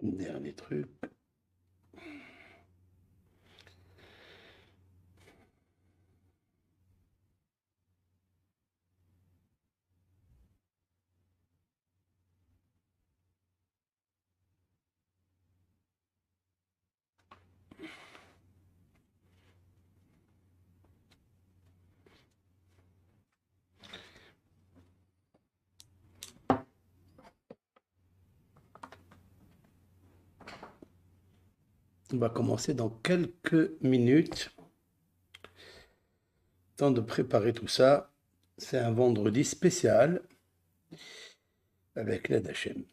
Dernier truc. On va commencer dans quelques minutes. Temps de préparer tout ça. C'est un vendredi spécial avec l'aide Hachem.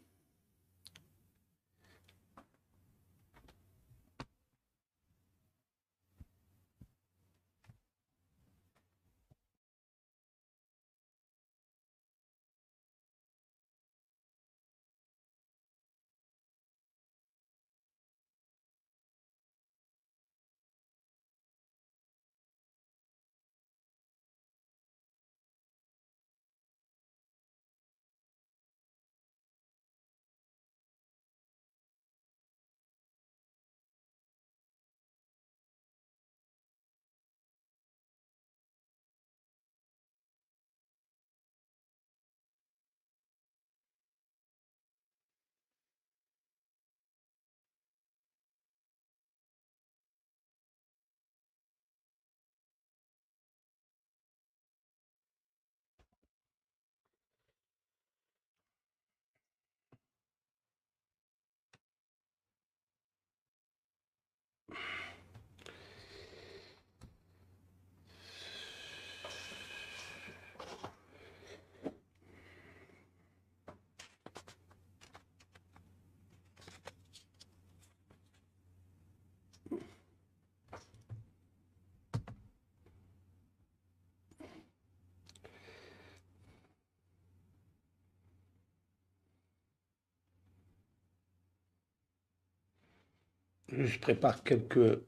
Je prépare quelques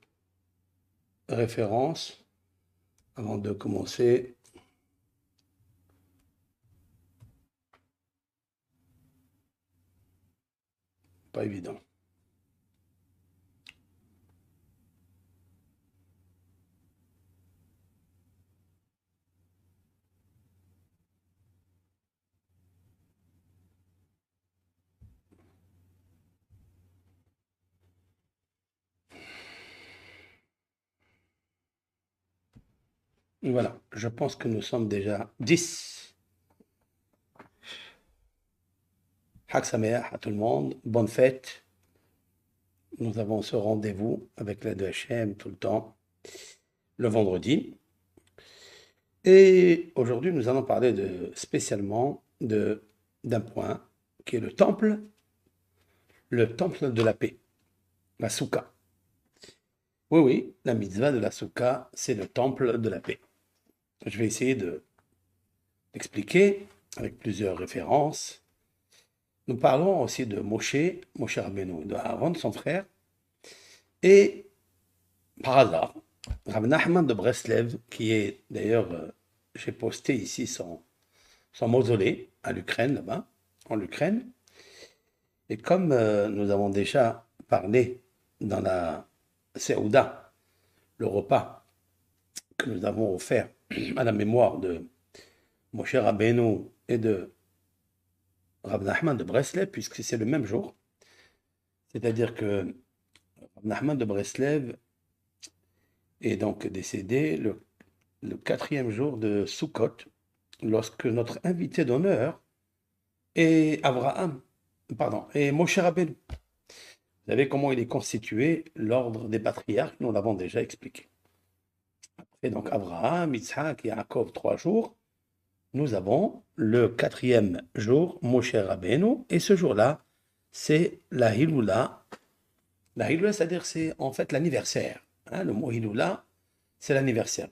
références avant de commencer. Pas évident. Voilà, je pense que nous sommes déjà 10. Chag Sameach à tout le monde, bonne fête. Nous avons ce rendez-vous avec l'aide de Hachem tout le temps, le vendredi. Et aujourd'hui, nous allons parler spécialement d'un point qui est le temple de la paix, la soukha. Oui, oui, la mitzvah de la soukha, c'est le temple de la paix. Je vais essayer d'expliquer avec plusieurs références. Nous parlons aussi de Moshe Rabbeinu, de Aaron, son frère, et par hasard, Rav Nachman de Breslev, qui est d'ailleurs, j'ai posté ici son mausolée à l'Ukraine, là-bas, en Ukraine. Et comme nous avons déjà parlé dans la Seouda, le repas que nous avons offert à la mémoire de Moshe Rabbeinu et de Rav Nachman de Breslev, puisque c'est le même jour, c'est-à-dire que Rav Nachman de Breslev est donc décédé le 4e jour de Sukkot, lorsque notre invité d'honneur est et Moshe Rabbeinu. Vous savez comment il est constitué, l'ordre des patriarches, nous l'avons déjà expliqué. Après donc Abraham, Yitzhak et Yaakov, 3 jours, nous avons le 4e jour, Moshe Rabbeinu, et ce jour-là, c'est la Hiloula. La Hiloula, c'est-à-dire c'est en fait l'anniversaire. Hein, le mot Hiloula, c'est l'anniversaire.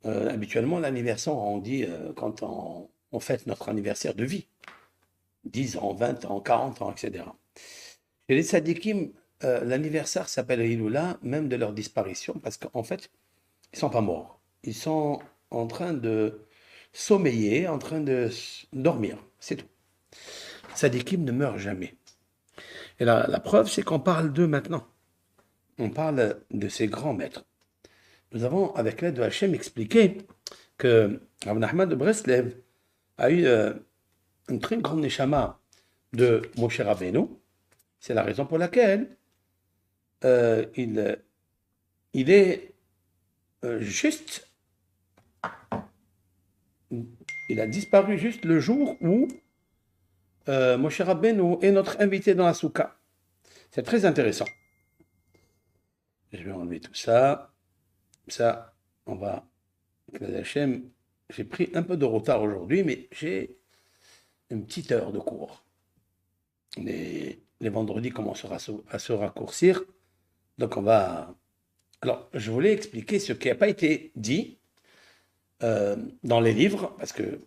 Habituellement, l'anniversaire, on dit quand on fête notre anniversaire de vie, 10 ans, 20 ans, 40 ans, etc. Chez les tzadikim, l'anniversaire s'appelle Hiloula, même de leur disparition, parce qu'en fait, ils ne sont pas morts. Ils sont en train de sommeiller, en train de dormir, c'est tout. Les tzadikim ne meurent jamais. Et la preuve, c'est qu'on parle d'eux maintenant. On parle de ces grands maîtres. Nous avons, avec l'aide de Hachem, expliqué que Rav Nachman de Breslev a eu une très grande neshama de Moshe Rabbeinu. C'est la raison pour laquelle il est juste, il a disparu juste le jour où Moshe Rabbeinu est notre invité dans la soukha. C'est très intéressant. Je vais enlever tout ça. Ça, on va... Hachem, j'ai pris un peu de retard aujourd'hui, mais j'ai une petite heure de cours. Les vendredis commencent à se raccourcir. Donc on va... Alors, je voulais expliquer ce qui n'a pas été dit dans les livres, parce que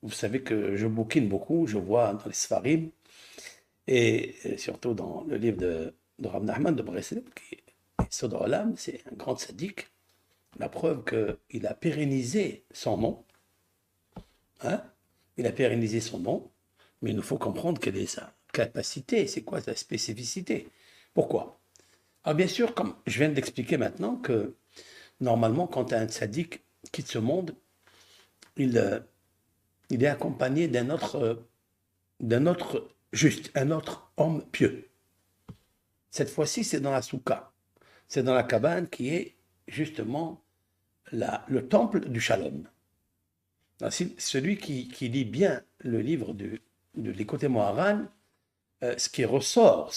vous savez que je bouquine beaucoup, je vois dans les Sfarim, et surtout dans le livre de Rav Nachman de Breslev, qui est Sod Olam, c'est un grand tzaddik. La preuve qu'il a pérennisé son nom. Hein? Il a pérennisé son nom, mais il nous faut comprendre quelle est sa capacité, c'est quoi sa spécificité. Pourquoi? Alors bien sûr, comme je viens d'expliquer maintenant, que normalement, quand un tzaddik quitte ce monde, il est accompagné d'un autre juste, un autre homme pieux. Cette fois-ci, c'est dans la soukha. C'est dans la cabane qui est justement le temple du shalom. Celui qui lit bien le livre de l'Écoute Moharan, ce qui ressort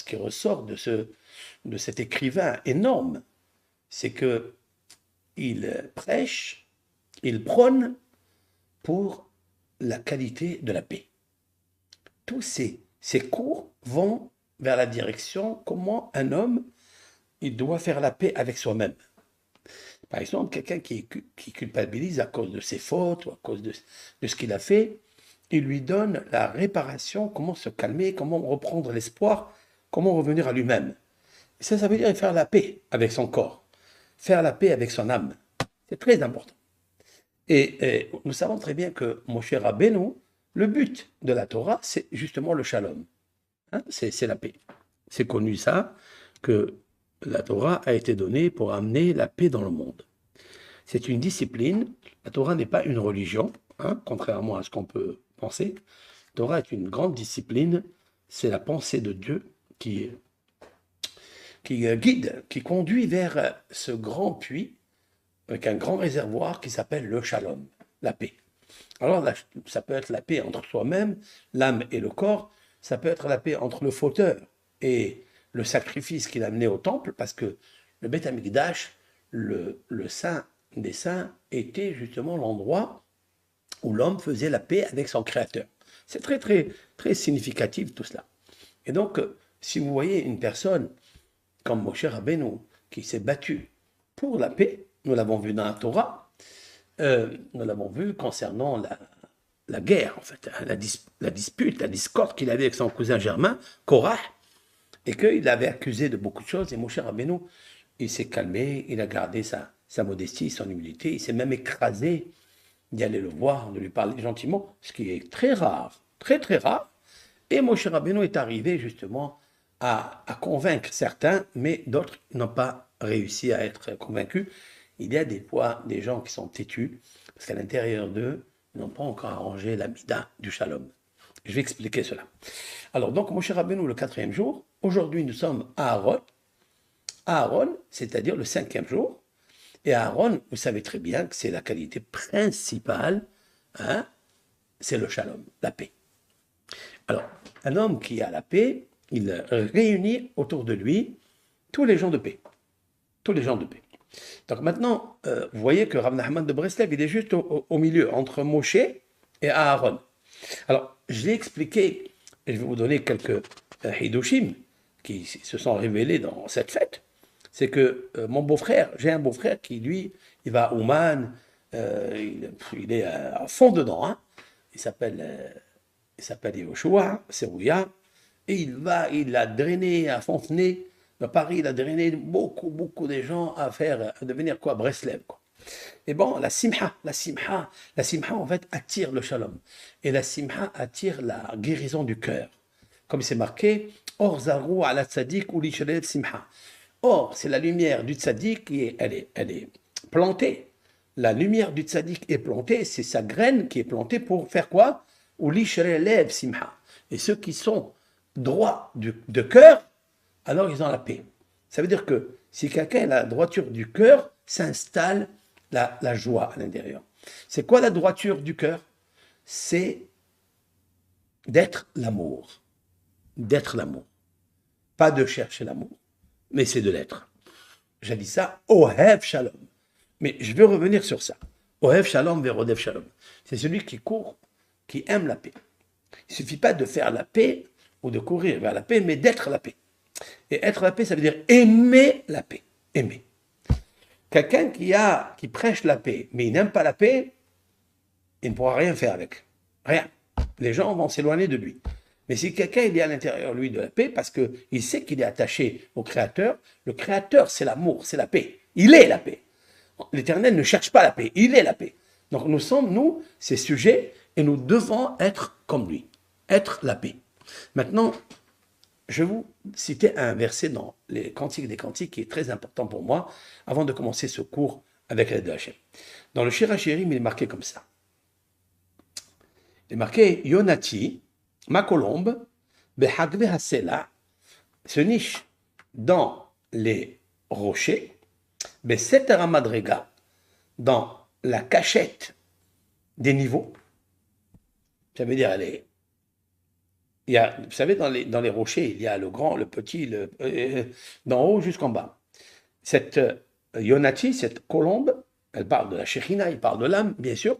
de cet écrivain énorme, c'est que il prêche, il prône pour la qualité de la paix. Tous ces cours vont vers la direction comment un homme il doit faire la paix avec soi-même. Par exemple, quelqu'un qui culpabilise à cause de ses fautes ou à cause de ce qu'il a fait, il lui donne la réparation, comment se calmer, comment reprendre l'espoir, comment revenir à lui-même. Et ça veut dire faire la paix avec son corps, faire la paix avec son âme. C'est très important. Et nous savons très bien que Moshe Rabbeinu, le but de la Torah, c'est justement le shalom. Hein, c'est la paix. C'est connu ça, que la Torah a été donnée pour amener la paix dans le monde. C'est une discipline. La Torah n'est pas une religion, hein, contrairement à ce qu'on peut penser. La Torah est une grande discipline. C'est la pensée de Dieu qui guide, qui conduit vers ce grand puits avec un grand réservoir qui s'appelle le shalom, la paix. Alors là, ça peut être la paix entre soi-même, l'âme et le corps. Ça peut être la paix entre le fauteur et le sacrifice qu'il a amené au temple, parce que le Beth Amikdash, le saint des saints, était justement l'endroit où l'homme faisait la paix avec son créateur. C'est très, très, très significatif tout cela. Et donc, si vous voyez une personne comme Moshe Rabbeinu, qui s'est battu pour la paix, nous l'avons vu dans la Torah, nous l'avons vu concernant la guerre, en fait, la dispute, la discorde qu'il avait avec son cousin germain, Korah, et qu'il l'avait accusé de beaucoup de choses, et Moshe Rabbeinu, il s'est calmé, il a gardé sa modestie, son humilité, il s'est même écrasé d'y aller le voir, de lui parler gentiment, ce qui est très rare, très très rare, et Moshe Rabbeinu est arrivé justement à convaincre certains, mais d'autres n'ont pas réussi à être convaincus. Il y a des fois des gens qui sont têtus, parce qu'à l'intérieur d'eux, ils n'ont pas encore arrangé la mida du shalom. Je vais expliquer cela. Alors donc, Moshe Rabbeinu, le 4e jour, aujourd'hui nous sommes à Aaron. Aaron, c'est-à-dire le 5e jour. Et Aaron, vous savez très bien que c'est la qualité principale, hein, c'est le shalom, la paix. Alors, un homme qui a la paix, il réunit autour de lui tous les gens de paix. Tous les gens de paix. Donc maintenant, vous voyez que Rav Nachman de Breslev, il est juste au milieu, entre Moshe et Aaron. Alors, je l'ai expliqué, et je vais vous donner quelques hidushim qui se sont révélés dans cette fête. C'est que mon beau-frère, j'ai un beau-frère qui, lui, il va à Ouman, il est à fond dedans. Hein. Il s'appelle Yehoshua, Serouya, et il a drainé à Fontenay. Dans Paris, il a drainé beaucoup, beaucoup de gens à devenir quoi, Breslev, quoi. Et bon, la simha, en fait, attire le shalom. Et la simha attire la guérison du cœur. Comme c'est marqué, Or, zaru ala tzadik ou lishrel simha. Or, c'est la lumière du tzaddik qui est, elle est plantée. La lumière du tzaddik est plantée, c'est sa graine qui est plantée pour faire quoi? Ou lishrel simha. Et ceux qui sont droits de cœur, alors ils ont la paix. Ça veut dire que si quelqu'un a la droiture du cœur, s'installe la joie à l'intérieur. C'est quoi la droiture du cœur? C'est d'être l'amour. D'être l'amour. Pas de chercher l'amour, mais c'est de l'être. J'ai dit ça, Ohev Shalom. Mais je veux revenir sur ça. Ohev Shalom verodev Shalom. C'est celui qui court, qui aime la paix. Il ne suffit pas de faire la paix ou de courir vers la paix, mais d'être la paix. Et être la paix, ça veut dire aimer la paix. Aimer. Quelqu'un qui prêche la paix, mais il n'aime pas la paix, il ne pourra rien faire avec. Rien. Les gens vont s'éloigner de lui. Mais si quelqu'un il est à l'intérieur, lui, de la paix, parce qu'il sait qu'il est attaché au Créateur, le Créateur, c'est l'amour, c'est la paix. Il est la paix. L'Éternel ne cherche pas la paix, il est la paix. Donc nous sommes, nous, ses sujets, et nous devons être comme lui, être la paix. Maintenant, je vais vous citer un verset dans les Cantiques des Cantiques qui est très important pour moi, avant de commencer ce cours avec l'aide de Hachem. Dans le Shir HaShirim, il est marqué comme ça. Il est marqué « Yonati » ma colombe, Behagve Hasela, se niche dans les rochers, Besetera Madrega, dans la cachette des niveaux. Ça veut dire, il y a, vous savez, dans les rochers, il y a le grand, le petit, d'en haut jusqu'en bas. Cette Yonati, cette colombe, elle parle de la Shekhinah, il parle de l'âme, bien sûr,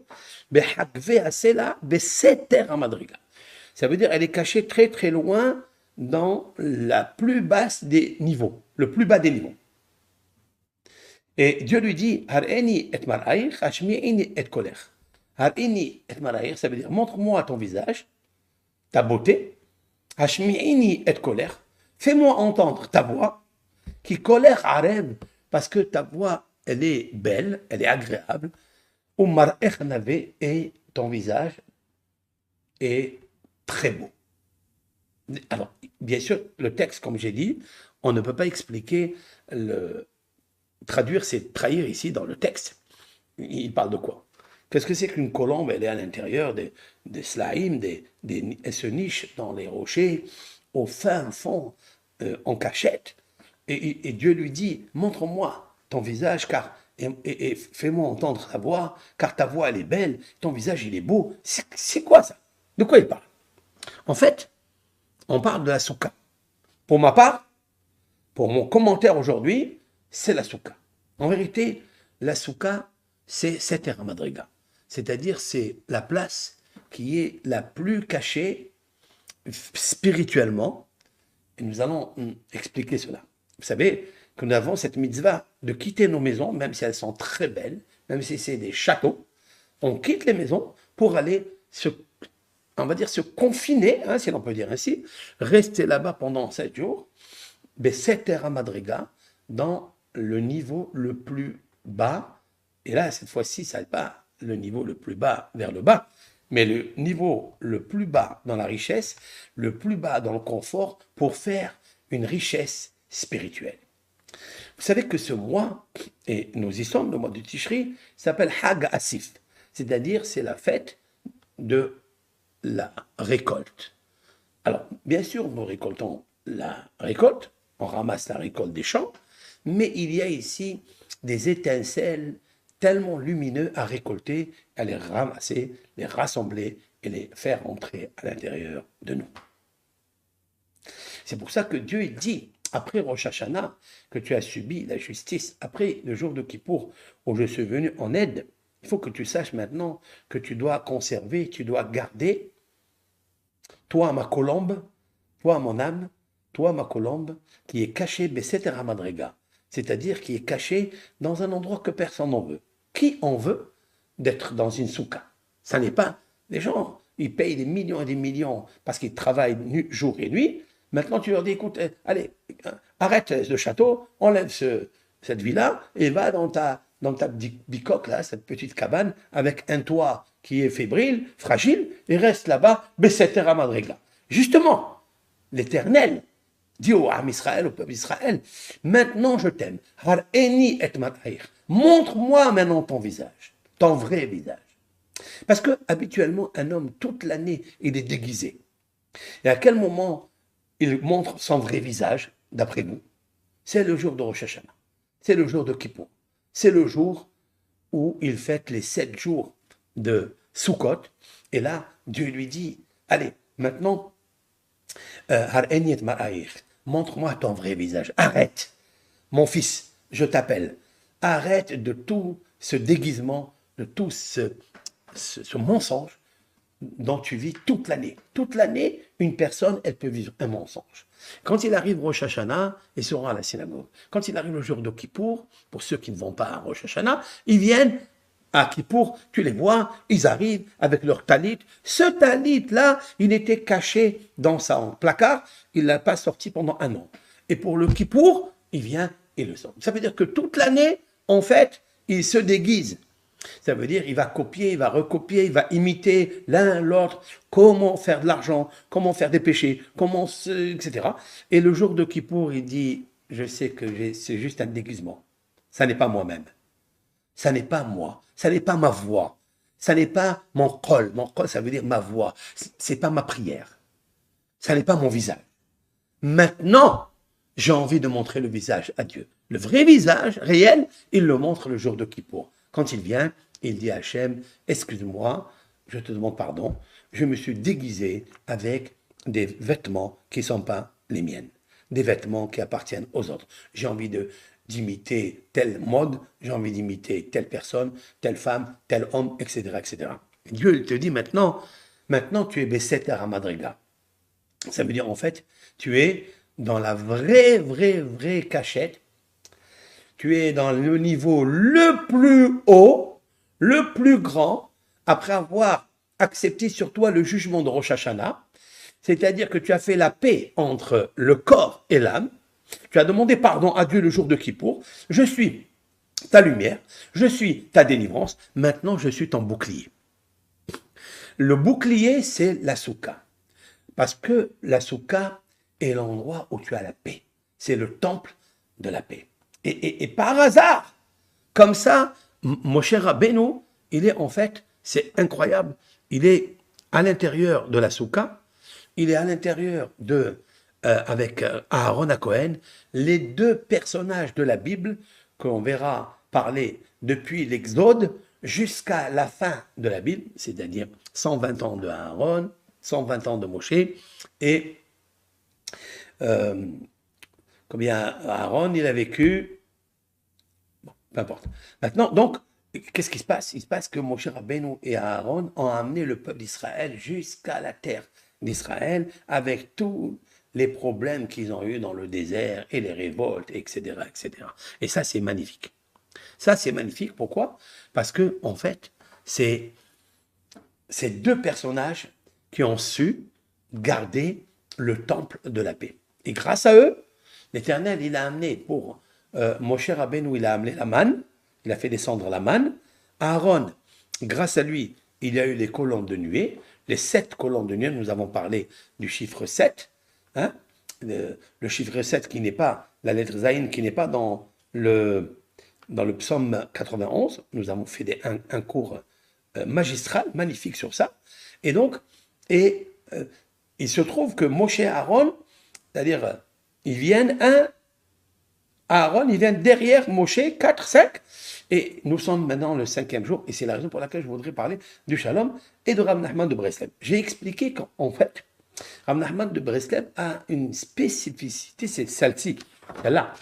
Behagve Hasela, Besetera Madrega. Ça veut dire qu'elle est cachée très très loin dans la plus basse des niveaux, le plus bas des niveaux. Et Dieu lui dit, Har'eni et mar'aïch, hashmi'ini et kolech. Har'eni et mar'aïch, ça veut dire montre-moi ton visage, ta beauté, hashmi'ini et kolech, fais-moi entendre ta voix, qui kolech arev, parce que ta voix, elle est belle, elle est agréable, ou mar'ech navé, et ton visage est très beau. Alors, bien sûr, le texte, comme j'ai dit, on ne peut pas expliquer, traduire, c'est trahir ici dans le texte. Il parle de quoi? Qu'est-ce que c'est qu'une colombe? Elle est à l'intérieur des slaïm, elle se niche dans les rochers, au fin fond, en cachette. Et Dieu lui dit, montre-moi ton visage, et fais-moi entendre ta voix, car ta voix, elle est belle, ton visage, il est beau. C'est quoi ça? De quoi il parle? En fait, on parle de la soukha. Pour ma part, pour mon commentaire aujourd'hui, c'est la soukha. En vérité, la soukha, c'est Seter Madriga. C'est-à-dire, c'est la place qui est la plus cachée spirituellement. Et nous allons expliquer cela. Vous savez que nous avons cette mitzvah de quitter nos maisons, même si elles sont très belles, même si c'est des châteaux. On quitte les maisons pour aller on va dire se confiner, hein, si l'on peut dire ainsi, rester là-bas pendant 7 jours, Beseter Madriga, dans le niveau le plus bas, et là, cette fois-ci, ça n'est pas le niveau le plus bas vers le bas, mais le niveau le plus bas dans la richesse, le plus bas dans le confort, pour faire une richesse spirituelle. Vous savez que ce mois, et nous y sommes, le mois du Tishri, s'appelle Hag Asif, c'est-à-dire c'est la fête de la récolte. Alors, bien sûr, nous récoltons la récolte, on ramasse la récolte des champs, mais il y a ici des étincelles tellement lumineuses à récolter, à les ramasser, les rassembler et les faire entrer à l'intérieur de nous. C'est pour ça que Dieu dit, après Rosh Hashanah, que tu as subi la justice, après le jour de Kippour, où je suis venu en aide, il faut que tu saches maintenant que tu dois conserver, tu dois garder, toi ma colombe, toi mon âme, toi ma colombe, qui est cachée Beseter Madrega, c'est-à-dire qui est cachée dans un endroit que personne n'en veut. Qui en veut d'être dans une soukha? Ça n'est pas des gens, ils payent des millions et des millions parce qu'ils travaillent jour et nuit. Maintenant tu leur dis, écoute, allez, arrête le château, enlève cette villa et va dans ta bicoque, là, cette petite cabane, avec un toit qui est fébrile, fragile, et reste là-bas, Beseter Madrega. Justement, l'Éternel, Dis au Am Israël, au peuple d'Israël, maintenant je t'aime. Har'eni et mar'aïr. Montre-moi maintenant ton visage, ton vrai visage. Parce que habituellement, un homme, toute l'année, il est déguisé. Et à quel moment il montre son vrai visage, d'après vous? C'est le jour de Rosh Hashanah. C'est le jour de Kippour. C'est le jour où il fête les 7 jours de Sukkot. Et là, Dieu lui dit, allez, maintenant, Har'eni et mar'aïr. Montre-moi ton vrai visage. Arrête, mon fils, je t'appelle. Arrête de tout ce déguisement, de tout ce mensonge dont tu vis toute l'année. Toute l'année, une personne, elle peut vivre un mensonge. Quand il arrive Rosh Hashanah, ils seront à la synagogue. Quand il arrive le jour de Kippour, pour ceux qui ne vont pas à Rosh Hashanah, ils viennent à Kippour, tu les vois, ils arrivent avec leur talit. Ce talit-là, il était caché dans son placard, il ne l'a pas sorti pendant un an. Et pour le Kippour, il vient et le sort. Ça veut dire que toute l'année, en fait, il se déguise. Ça veut dire il va copier, il va recopier, il va imiter l'un l'autre, comment faire de l'argent, comment faire des péchés, etc. Et le jour de Kippour, il dit, je sais que c'est juste un déguisement. Ça n'est pas moi-même. Ça n'est pas moi. Ça n'est pas ma voix. Ça n'est pas mon kol. Mon kol, ça veut dire ma voix. C'est pas ma prière. Ça n'est pas mon visage. Maintenant, j'ai envie de montrer le visage à Dieu. Le vrai visage, réel, il le montre le jour de Kippour. Quand il vient, il dit à Hachem, excuse-moi, je te demande pardon, je me suis déguisé avec des vêtements qui ne sont pas les miennes, des vêtements qui appartiennent aux autres. J'ai envie d'imiter telle mode, j'ai envie d'imiter telle personne, telle femme, tel homme, etc., etc. Et Dieu, il te dit maintenant tu es Besseter à Madriga. Ça veut dire, en fait, tu es dans la vraie cachette. Tu es dans le niveau le plus haut, le plus grand, après avoir accepté sur toi le jugement de Rosh Hashanah. C'est-à-dire que tu as fait la paix entre le corps et l'âme. Tu as demandé pardon à Dieu le jour de Kippour. Je suis ta lumière, je suis ta délivrance. Maintenant, je suis ton bouclier. Le bouclier, c'est la soukha. Parce que la soukha est l'endroit où tu as la paix. C'est le temple de la paix. Et par hasard, comme ça, Moshe Rabbeinu, il est en fait, c'est incroyable, il est à l'intérieur de la soukha, il est à l'intérieur avec Aaron à Cohen, les deux personnages de la Bible qu'on verra parler depuis l'Exode jusqu'à la fin de la Bible, c'est-à-dire 120 ans de Aaron, 120 ans de Moshe, et combien Aaron il a vécu, bon, peu importe. Maintenant, donc, qu'est-ce qui se passe? Il se passe que Moshe Rabbeinu et Aaron ont amené le peuple d'Israël jusqu'à la terre d'Israël avec tous les problèmes qu'ils ont eus dans le désert et les révoltes, etc., etc. Et ça, c'est magnifique. Ça, c'est magnifique. Pourquoi? Parce que, en fait, c'est ces deux personnages qui ont su garder le temple de la paix. Et grâce à eux, l'Éternel, il a amené pour Moshe Rabbeinu, il a amené la manne, il a fait descendre la manne. Aaron, grâce à lui, il y a eu les colonnes de nuée, les 7 colonnes de nuée, nous avons parlé du chiffre 7, hein, le chiffre 7 qui n'est pas, la lettre Zayin qui n'est pas dans le psaume 91, nous avons fait un cours magistral, magnifique sur ça. Et donc, il se trouve que Moshe et Aaron, c'est-à-dire, ils viennent Aaron, il vient derrière Moshe, 4, 5, et nous sommes maintenant le 5e jour, et c'est la raison pour laquelle je voudrais parler du Shalom et de Rav Nachman de Breslev. J'ai expliqué qu'en fait, Rav Nachman de Breslev a une spécificité, c'est celle-ci, celle-là.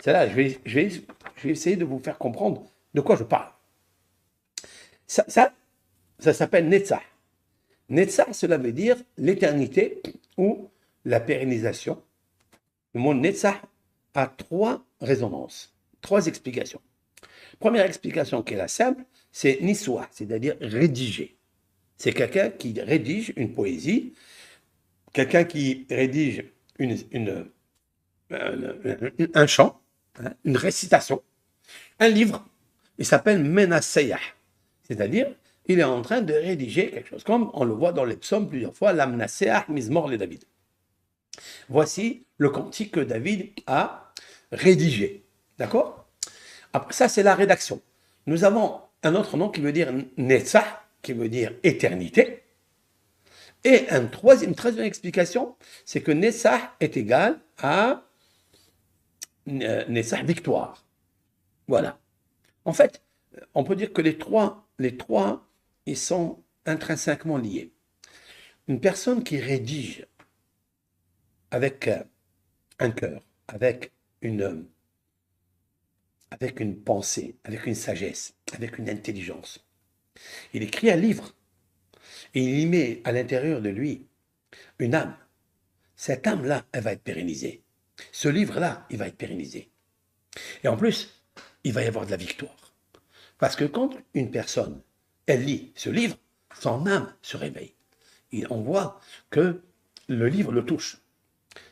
Celle-là, je vais essayer de vous faire comprendre de quoi je parle. Ça s'appelle Netzach. Netzach, cela veut dire l'éternité ou la pérennisation. Le mot Netzach a 3 résonances, 3 explications. Première explication qui est la simple, c'est Niswa, c'est-à-dire rédiger. C'est quelqu'un qui rédige une poésie, quelqu'un qui rédige un chant, hein, une récitation, un livre. Il s'appelle Menaseyah, c'est-à-dire il est en train de rédiger quelque chose, comme on le voit dans les psaumes plusieurs fois, Lamnaseah Mizmor le David. Voici le cantique que David a rédigé. D'accord? Après ça, c'est la rédaction. Nous avons un autre nom qui veut dire Netzach, qui veut dire éternité. Et une troisième explication, c'est que Netzach est égal à Netzach victoire. Voilà. En fait, on peut dire que les trois, ils sont intrinsèquement liés. Une personne qui rédige avec un cœur, avec une pensée, avec une sagesse, avec une intelligence. Il écrit un livre et il y met à l'intérieur de lui une âme. Cette âme-là, elle va être pérennisée. Ce livre-là, il va être pérennisé. Et en plus, il va y avoir de la victoire. Parce que quand une personne, elle lit ce livre, son âme se réveille. Et on voit que le livre le touche.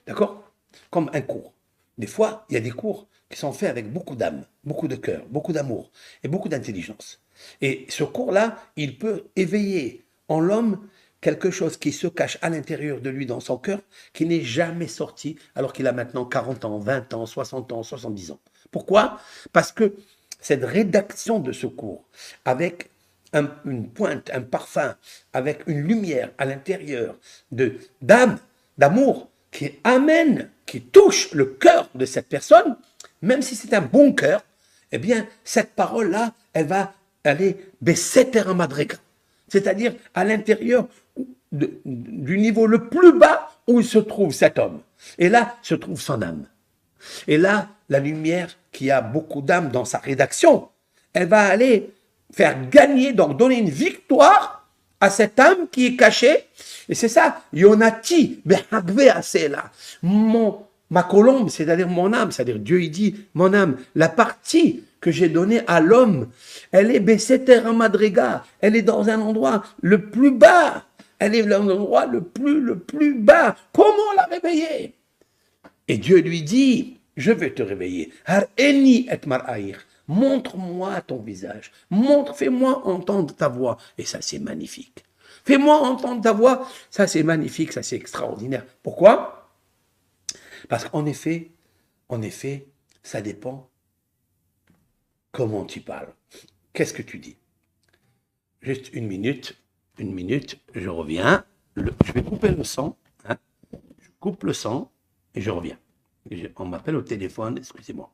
D'accord? Comme un cours. Des fois, il y a des cours qui sont faits avec beaucoup d'âme, beaucoup de cœur, beaucoup d'amour et beaucoup d'intelligence. Et ce cours-là, il peut éveiller en l'homme quelque chose qui se cache à l'intérieur de lui, dans son cœur, qui n'est jamais sorti alors qu'il a maintenant 40 ans, 20 ans, 60 ans, 70 ans. Pourquoi? Parce que cette rédaction de ce cours, avec une pointe, un parfum, avec une lumière à l'intérieur d'âme, d'amour, qui amène, qui touche le cœur de cette personne, même si c'est un bon cœur, eh bien, cette parole-là, elle va aller Besseter Madrega, c'est-à-dire à l'intérieur du niveau le plus bas où il se trouve cet homme. Et là se trouve son âme. Et là, la lumière qui a beaucoup d'âme dans sa rédaction, elle va aller faire gagner, donc donner une victoire à cette âme qui est cachée. Et c'est ça, Yonati, là. Ma colombe, c'est-à-dire mon âme, c'est-à-dire Dieu, il dit, mon âme, la partie que j'ai donnée à l'homme, elle est Besseter Madriga, elle est dans un endroit le plus bas, elle est dans l'endroit le plus bas. Comment la réveiller? Et Dieu lui dit, je vais te réveiller. Montre-moi ton visage. Fais-moi entendre ta voix. Et ça, c'est magnifique. Fais-moi entendre ta voix. Ça, c'est magnifique, ça, c'est extraordinaire. Pourquoi? Parce qu'en effet, ça dépend comment tu parles. Qu'est-ce que tu dis? Juste une minute, je reviens. Je vais couper le son. Hein. Je coupe le son et je reviens. On m'appelle au téléphone, excusez-moi.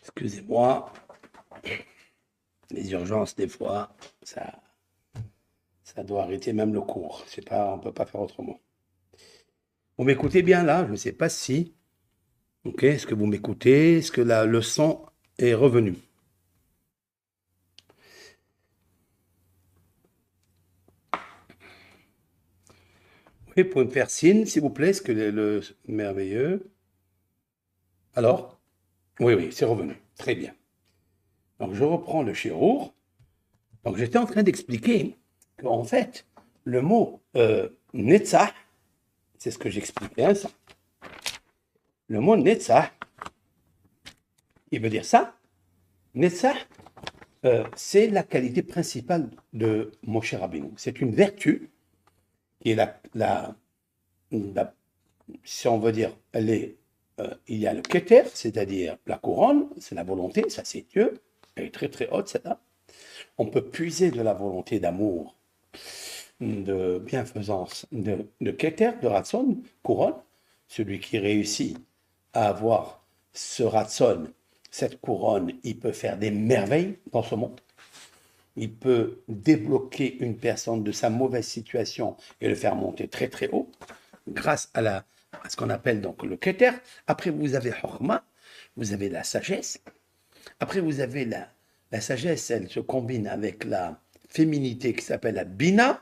Excusez-moi, les urgences, des fois, ça doit arrêter même le cours. C'est pas, on ne peut pas faire autrement. Vous m'écoutez bien là? Je ne sais pas si. Ok, est-ce que vous m'écoutez? Est-ce que la leçon est revenue? Oui, pour me faire signe, s'il vous plaît, est-ce que le merveilleux. Alors? Oui, oui, c'est revenu. Très bien. Donc, je reprends le shirour. Donc, j'étais en train d'expliquer qu'en fait, le mot netzach, c'est ce que j'expliquais, hein, ça. Le mot netzach, il veut dire ça. Netzach, c'est la qualité principale de Moshe Rabbeinu. C'est une vertu qui est si on veut dire, il y a le keter, c'est-à-dire la couronne, c'est la volonté, ça c'est Dieu, elle est très très haute celle-là. On peut puiser de la volonté d'amour, de bienfaisance, de keter, de ratson, couronne. Celui qui réussit à avoir ce ratson, cette couronne, il peut faire des merveilles dans ce monde. Il peut débloquer une personne de sa mauvaise situation et le faire monter très très haut grâce à ce qu'on appelle donc le keter. Après, vous avez Chorma, vous avez la sagesse. Après, vous avez la sagesse, elle se combine avec la féminité qui s'appelle la Bina.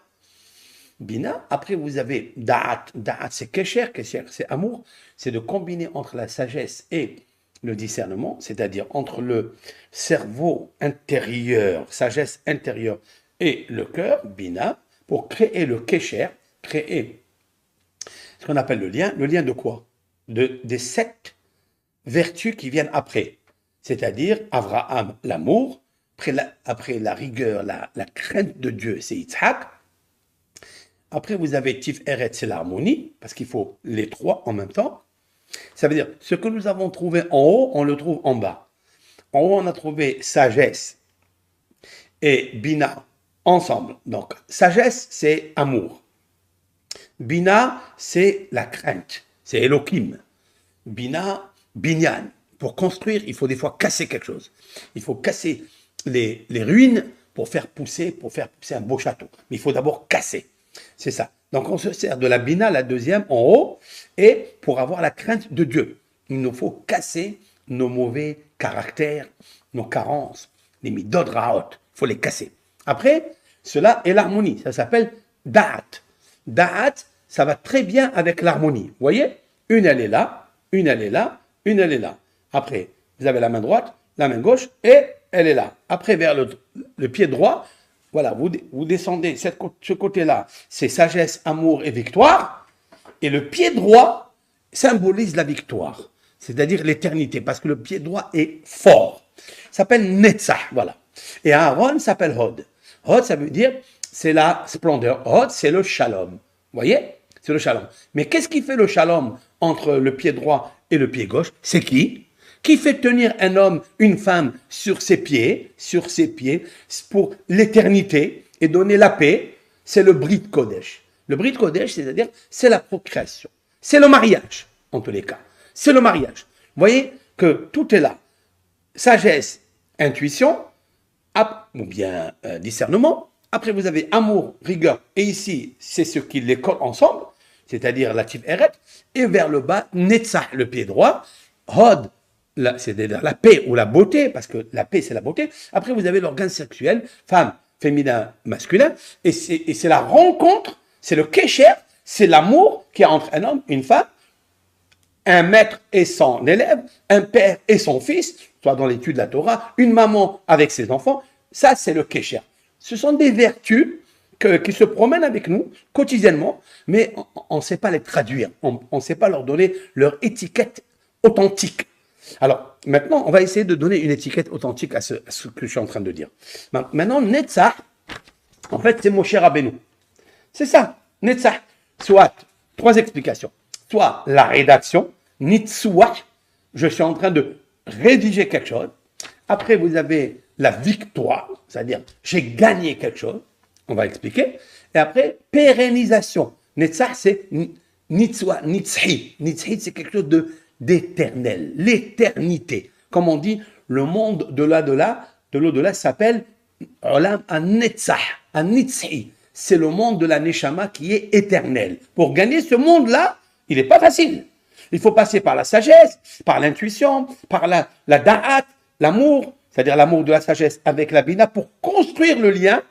Bina. Après, vous avez Da'at. Da'at, c'est Kesher, c'est amour. C'est de combiner entre la sagesse et le discernement, c'est-à-dire entre le cerveau intérieur, sagesse intérieure, et le cœur, Bina, pour créer le Kesher, créer ce qu'on appelle le lien de quoi? Des 7 vertus qui viennent après, c'est-à-dire Abraham, l'amour, après la rigueur, la crainte de Dieu, c'est Yitzhak. Après, vous avez Tif Eret, c'est l'harmonie, parce qu'il faut les 3 en même temps. Ça veut dire, ce que nous avons trouvé en haut, on le trouve en bas. En haut, on a trouvé sagesse et Bina ensemble. Donc, sagesse, c'est amour. Bina, c'est la crainte, c'est Elohim. Bina, binyan. Pour construire, il faut des fois casser quelque chose. Il faut casser les ruines pour faire pousser un beau château. Mais il faut d'abord casser. C'est ça. Donc on se sert de la bina, la deuxième, en haut, et pour avoir la crainte de Dieu. Il nous faut casser nos mauvais caractères, nos carences, les midot raot. Il faut les casser. Après, cela est l'harmonie. Ça s'appelle da'at. Da'at, ça va très bien avec l'harmonie. Vous voyez? Une, elle est là, une, elle est là, une, elle est là. Après, vous avez la main droite, la main gauche, et elle est là. Après, vers le pied droit, voilà, vous descendez ce côté-là, c'est sagesse, amour et victoire. Et le pied droit symbolise la victoire, c'est-à-dire l'éternité, parce que le pied droit est fort. Ça s'appelle Netzach, voilà. Et Aaron s'appelle Hod. Hod, ça veut dire, c'est la splendeur. Hod, c'est le shalom. Vous voyez? C'est le shalom. Mais qu'est-ce qui fait le shalom entre le pied droit et le pied gauche? C'est qui? Qui fait tenir un homme, une femme sur ses pieds pour l'éternité et donner la paix? C'est le Brit Kodesh. Le Brit Kodesh, c'est-à-dire, c'est la procréation. C'est le mariage, en tous les cas. C'est le mariage. Vous voyez que tout est là. Sagesse, intuition, ou bien discernement. Après, vous avez amour, rigueur. Et ici, c'est ce qui les colle ensemble, c'est-à-dire la tif eret. Et vers le bas, netzach, le pied droit. Hod, c'est-à-dire la paix ou la beauté, parce que la paix, c'est la beauté. Après, vous avez l'organe sexuel, femme, féminin, masculin. Et c'est la rencontre, c'est le kécher, c'est l'amour qu'il y a entre un homme et une femme, un maître et son élève, un père et son fils, soit dans l'étude de la Torah, une maman avec ses enfants. Ça, c'est le kécher. Ce sont des vertus qui se promènent avec nous quotidiennement, mais on ne sait pas les traduire. On ne sait pas leur donner leur étiquette authentique. Alors, maintenant, on va essayer de donner une étiquette authentique à ce que je suis en train de dire. Maintenant, Netzach, en fait, c'est Moshe Rabbeinu. C'est ça, Netzach. Soit, 3 explications. Soit la rédaction, Nitsuach, je suis en train de rédiger quelque chose. Après, vous avez la victoire, c'est-à-dire j'ai gagné quelque chose. On va expliquer. Et après, pérennisation. Netzach, c'est Nitzhi. Nitzhi, c'est quelque chose d'éternel, l'éternité. Comme on dit, Le monde de l'au-delà s'appelle Olam an-Netzah, an-Nitzhi. C'est le monde de la Neshama qui est éternel. Pour gagner ce monde-là, il n'est pas facile. Il faut passer par la sagesse, par l'intuition, par la da'at, l'amour, c'est-à-dire l'amour de la sagesse avec la bina pour construire le lien.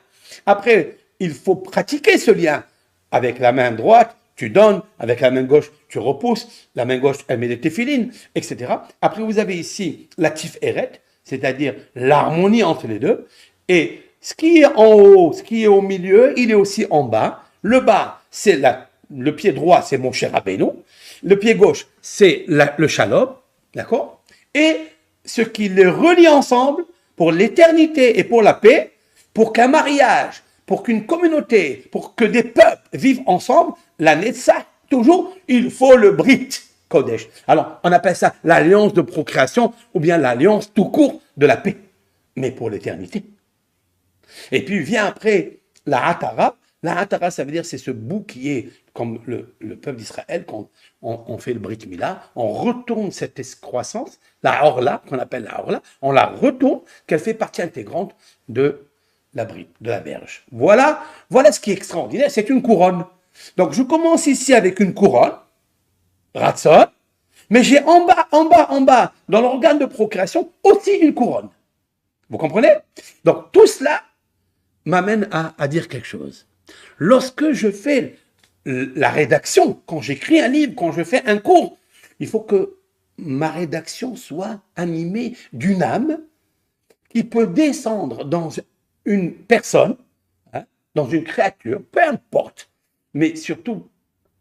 Après, il faut pratiquer ce lien. Avec la main droite, tu donnes, avec la main gauche, tu repousses, la main gauche, elle met des téphilines, etc. Après, vous avez ici la tiferet, c'est-à-dire l'harmonie entre les deux. Et ce qui est en haut, ce qui est au milieu, il est aussi en bas. Le bas, c'est le pied droit, c'est mon cher Rabbeinu. Le pied gauche, c'est le shalom, d'accord? Et ce qui les relie ensemble pour l'éternité et pour la paix, pour qu'un mariage, pour qu'une communauté, pour que des peuples vivent ensemble, la Netzah, toujours, il faut le Brit Kodesh. Alors, on appelle ça l'alliance de procréation ou bien l'alliance tout court de la paix, mais pour l'éternité. Et puis vient après la Hatara. La Hatara, ça veut dire c'est ce bout qui est comme le peuple d'Israël, quand on fait le Brit Mila, on retourne cette excroissance, la Orla, qu'on appelle la Orla, on la retourne, qu'elle fait partie intégrante de la Brit, de la berge. Voilà ce qui est extraordinaire, c'est une couronne. Donc je commence ici avec une couronne, Ratson, mais j'ai en bas, dans l'organe de procréation, aussi une couronne. Vous comprenez? Donc tout cela m'amène à dire quelque chose. Lorsque je fais la rédaction, quand j'écris un livre, quand je fais un cours, il faut que ma rédaction soit animée d'une âme qui peut descendre dans une personne, hein, dans une créature, peu importe. Mais surtout,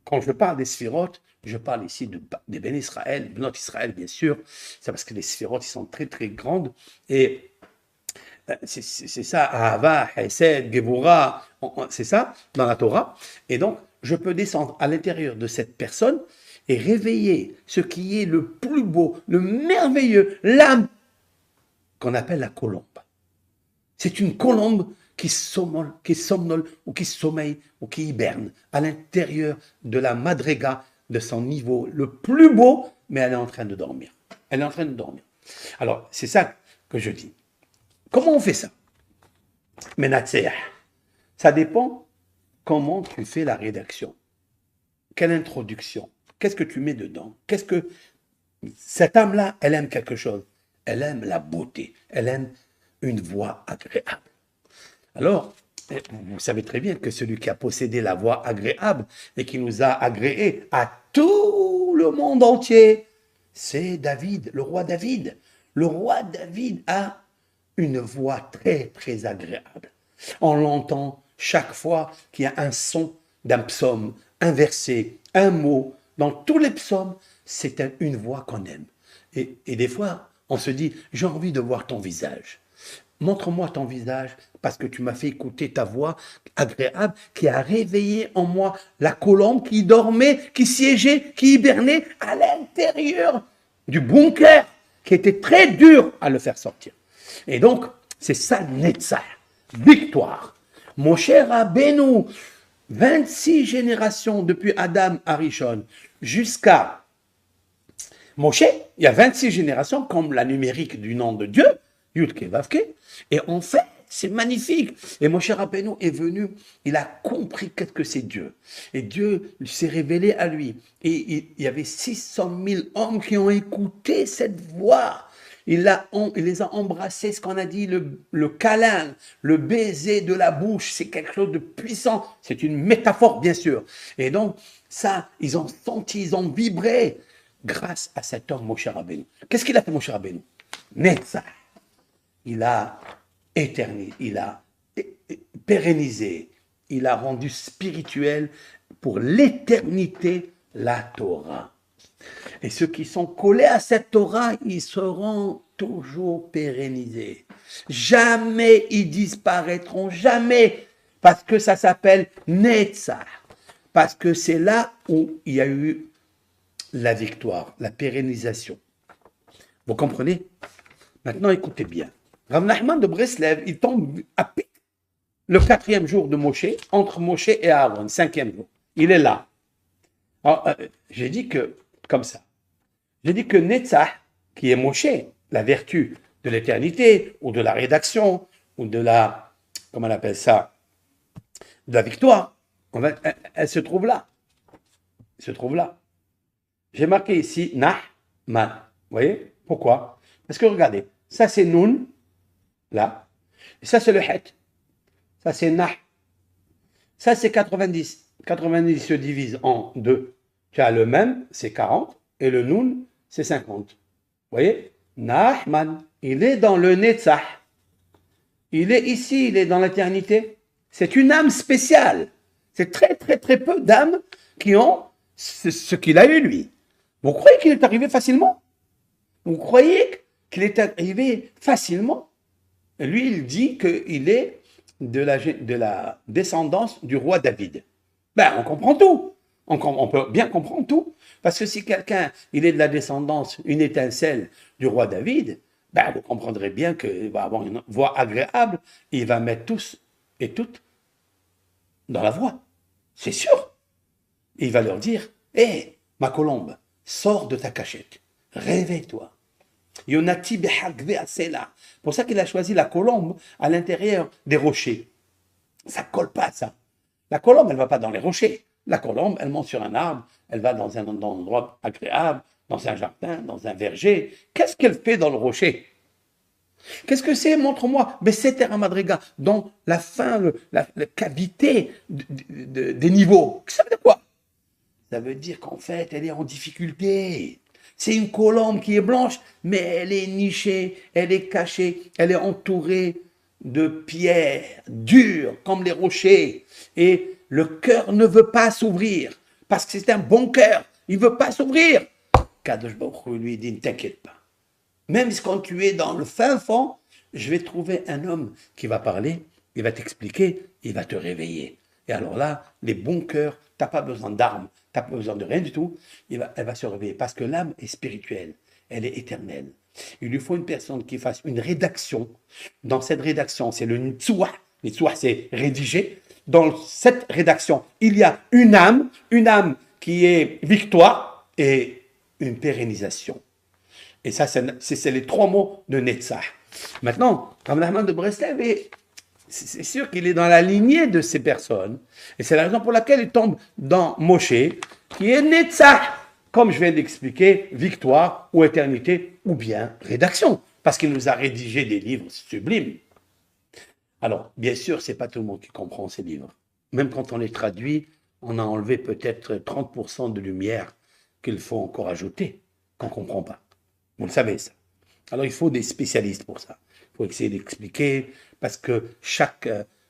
quand je parle des sphérotes, je parle ici des Ben Israël, de notre Israël, bien sûr. C'est parce que les sphérotes, ils sont très, très grandes. Et c'est ça, Ahava, Hesed, Gevura, c'est ça, dans la Torah. Et donc, je peux descendre à l'intérieur de cette personne et réveiller ce qui est le plus beau, le merveilleux, l'âme qu'on appelle la colombe. C'est une colombe qui somnole ou qui sommeille ou qui hiberne à l'intérieur de la madrega, de son niveau le plus beau, mais elle est en train de dormir. Elle est en train de dormir. Alors, c'est ça que je dis. Comment on fait ça? Menatseah. Ça dépend comment tu fais la rédaction. Quelle introduction? Qu'est-ce que tu mets dedans? Qu'est-ce que cette âme-là, elle aime quelque chose. Elle aime la beauté. Elle aime une voix agréable. Alors, vous savez très bien que celui qui a possédé la voix agréable et qui nous a agréés à tout le monde entier, c'est David, le roi David. Le roi David a une voix très, très agréable. On l'entend chaque fois qu'il y a un son d'un psaume, un verset, un mot. Dans tous les psaumes, c'est une voix qu'on aime. Et des fois, on se dit, j'ai envie de voir ton visage. Montre-moi ton visage parce que tu m'as fait écouter ta voix agréable qui a réveillé en moi la colombe qui dormait, qui siégeait, qui hibernait à l'intérieur du bunker qui était très dur à le faire sortir. Et donc, c'est ça, Netzah, victoire. Mon cher Rabbeinu, 26 générations depuis Adam Arishon jusqu'à Moshe, il y a 26 générations comme la numérique du nom de Dieu, Yudke Vavke, et en fait, c'est magnifique. Et mon cher Rabbeinu est venu, il a compris qu'est-ce que c'est Dieu. Et Dieu s'est révélé à lui. Et il y avait 600 000 hommes qui ont écouté cette voix. Il les a embrassés, ce qu'on a dit, le câlin, le baiser de la bouche, c'est quelque chose de puissant. C'est une métaphore, bien sûr. Et donc, ça, ils ont senti, ils ont vibré grâce à cet homme, Moshe Rabbeinu. Qu'est-ce qu'il a fait, Moshe Rabbeinu? Netzah. Il a éternisé, il a pérennisé, il a rendu spirituel pour l'éternité la Torah. Et ceux qui sont collés à cette Torah, ils seront toujours pérennisés. Jamais ils disparaîtront, jamais, parce que ça s'appelle Netzah, parce que c'est là où il y a eu la victoire, la pérennisation. Vous comprenez? Maintenant, écoutez bien. Rav Nachman de Breslev, il tombe à pic le 4e jour de Moshe, entre Moshe et Aaron, 5e jour. Il est là. Alors, j'ai dit que, comme ça, j'ai dit que Netzah, qui est Moshe, la vertu de l'éternité, ou de la rédaction, ou de la, comment on appelle ça, de la victoire. Elle se trouve là. Elle se trouve là. J'ai marqué ici Nahman. Vous voyez? Pourquoi? Parce que regardez, ça c'est Nun, là. Et ça c'est le Het. Ça c'est Nah. Ça c'est 90. 90 se divise en deux. Tu as le même, c'est 40. Et le Nun, c'est 50. Vous voyez? Nahman. Il est dans le Netzach. Il est ici, il est dans l'éternité. C'est une âme spéciale. C'est très, très, très peu d'âmes qui ont ce qu'il a eu, lui. Vous croyez qu'il est arrivé facilement? Vous croyez qu'il est arrivé facilement? Et lui, il dit qu'il est de la descendance du roi David. Ben, on comprend tout. On peut bien comprendre tout. Parce que si quelqu'un, il est de la descendance, une étincelle du roi David, ben, vous comprendrez bien qu'il va avoir une voix agréable, et il va mettre tous et toutes dans la voie. C'est sûr. Et il va leur dire, hé, ma colombe, sors de ta cachette, réveille-toi. Yonati behagve asela. Pour ça qu'il a choisi la colombe à l'intérieur des rochers. Ça colle pas, ça. La colombe, elle va pas dans les rochers. La colombe, elle monte sur un arbre, elle va dans un endroit agréable, dans un jardin, dans un verger. Qu'est-ce qu'elle fait dans le rocher? Qu'est-ce que c'est? Montre-moi. Mais c'est Terra Madriga, dans la fin, la cavité des niveaux. Ça veut dire quoi? Ça veut dire qu'en fait, elle est en difficulté. C'est une colombe qui est blanche, mais elle est nichée, elle est cachée, elle est entourée de pierres dures comme les rochers. Et le cœur ne veut pas s'ouvrir, parce que c'est un bon cœur. Il ne veut pas s'ouvrir. Kadosh Baruch Hu lui dit, ne t'inquiète pas. Même quand tu es dans le fin fond, je vais trouver un homme qui va parler, il va t'expliquer, il va te réveiller. Et alors là, les bons cœurs, tu n'as pas besoin d'armes, tu n'as pas besoin de rien du tout, elle va se réveiller. Parce que l'âme est spirituelle, elle est éternelle. Il lui faut une personne qui fasse une rédaction. Dans cette rédaction, c'est le Nitsuah. Nitsuah, c'est rédigé. Dans cette rédaction, il y a une âme qui est victoire et une pérennisation. Et ça, c'est les trois mots de Netzach. Maintenant, Rav Nachman de Breslev, c'est sûr qu'il est dans la lignée de ces personnes. Et c'est la raison pour laquelle il tombe dans Moshe, qui est Netzach, comme je viens d'expliquer, victoire ou éternité, ou bien rédaction, parce qu'il nous a rédigé des livres sublimes. Alors, bien sûr, c'est pas tout le monde qui comprend ces livres. Même quand on les traduit, on a enlevé peut-être 30% de lumière qu'il faut encore ajouter, qu'on ne comprend pas. Vous le savez, ça. Alors, il faut des spécialistes pour ça. Il faut essayer d'expliquer, parce que chaque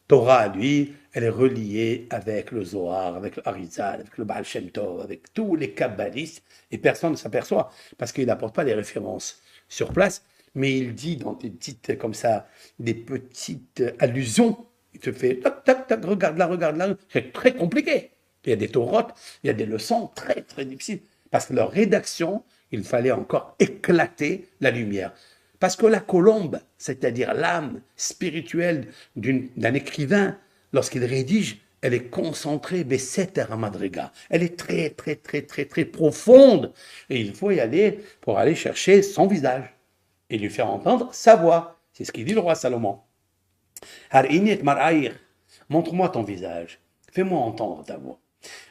Torah, lui, elle est reliée avec le Zohar, avec le Harizal, avec le Baal Shem Tov, avec tous les kabbalistes, et personne ne s'aperçoit, parce qu'il n'apporte pas les références sur place, mais il dit dans des petites, comme ça, des petites allusions, il te fait, tac, tac, tac, regarde là, c'est très compliqué. Il y a des Torotes, il y a des leçons très, très difficiles, parce que leur rédaction, il fallait encore éclater la lumière. Parce que la colombe, c'est-à-dire l'âme spirituelle d'un écrivain, lorsqu'il rédige, elle est concentrée, Besseter Madriga. Elle est très, très, très, très, très profonde. Et il faut y aller pour aller chercher son visage et lui faire entendre sa voix. C'est ce qu'il dit le roi Salomon. Montre-moi ton visage. Fais-moi entendre ta voix.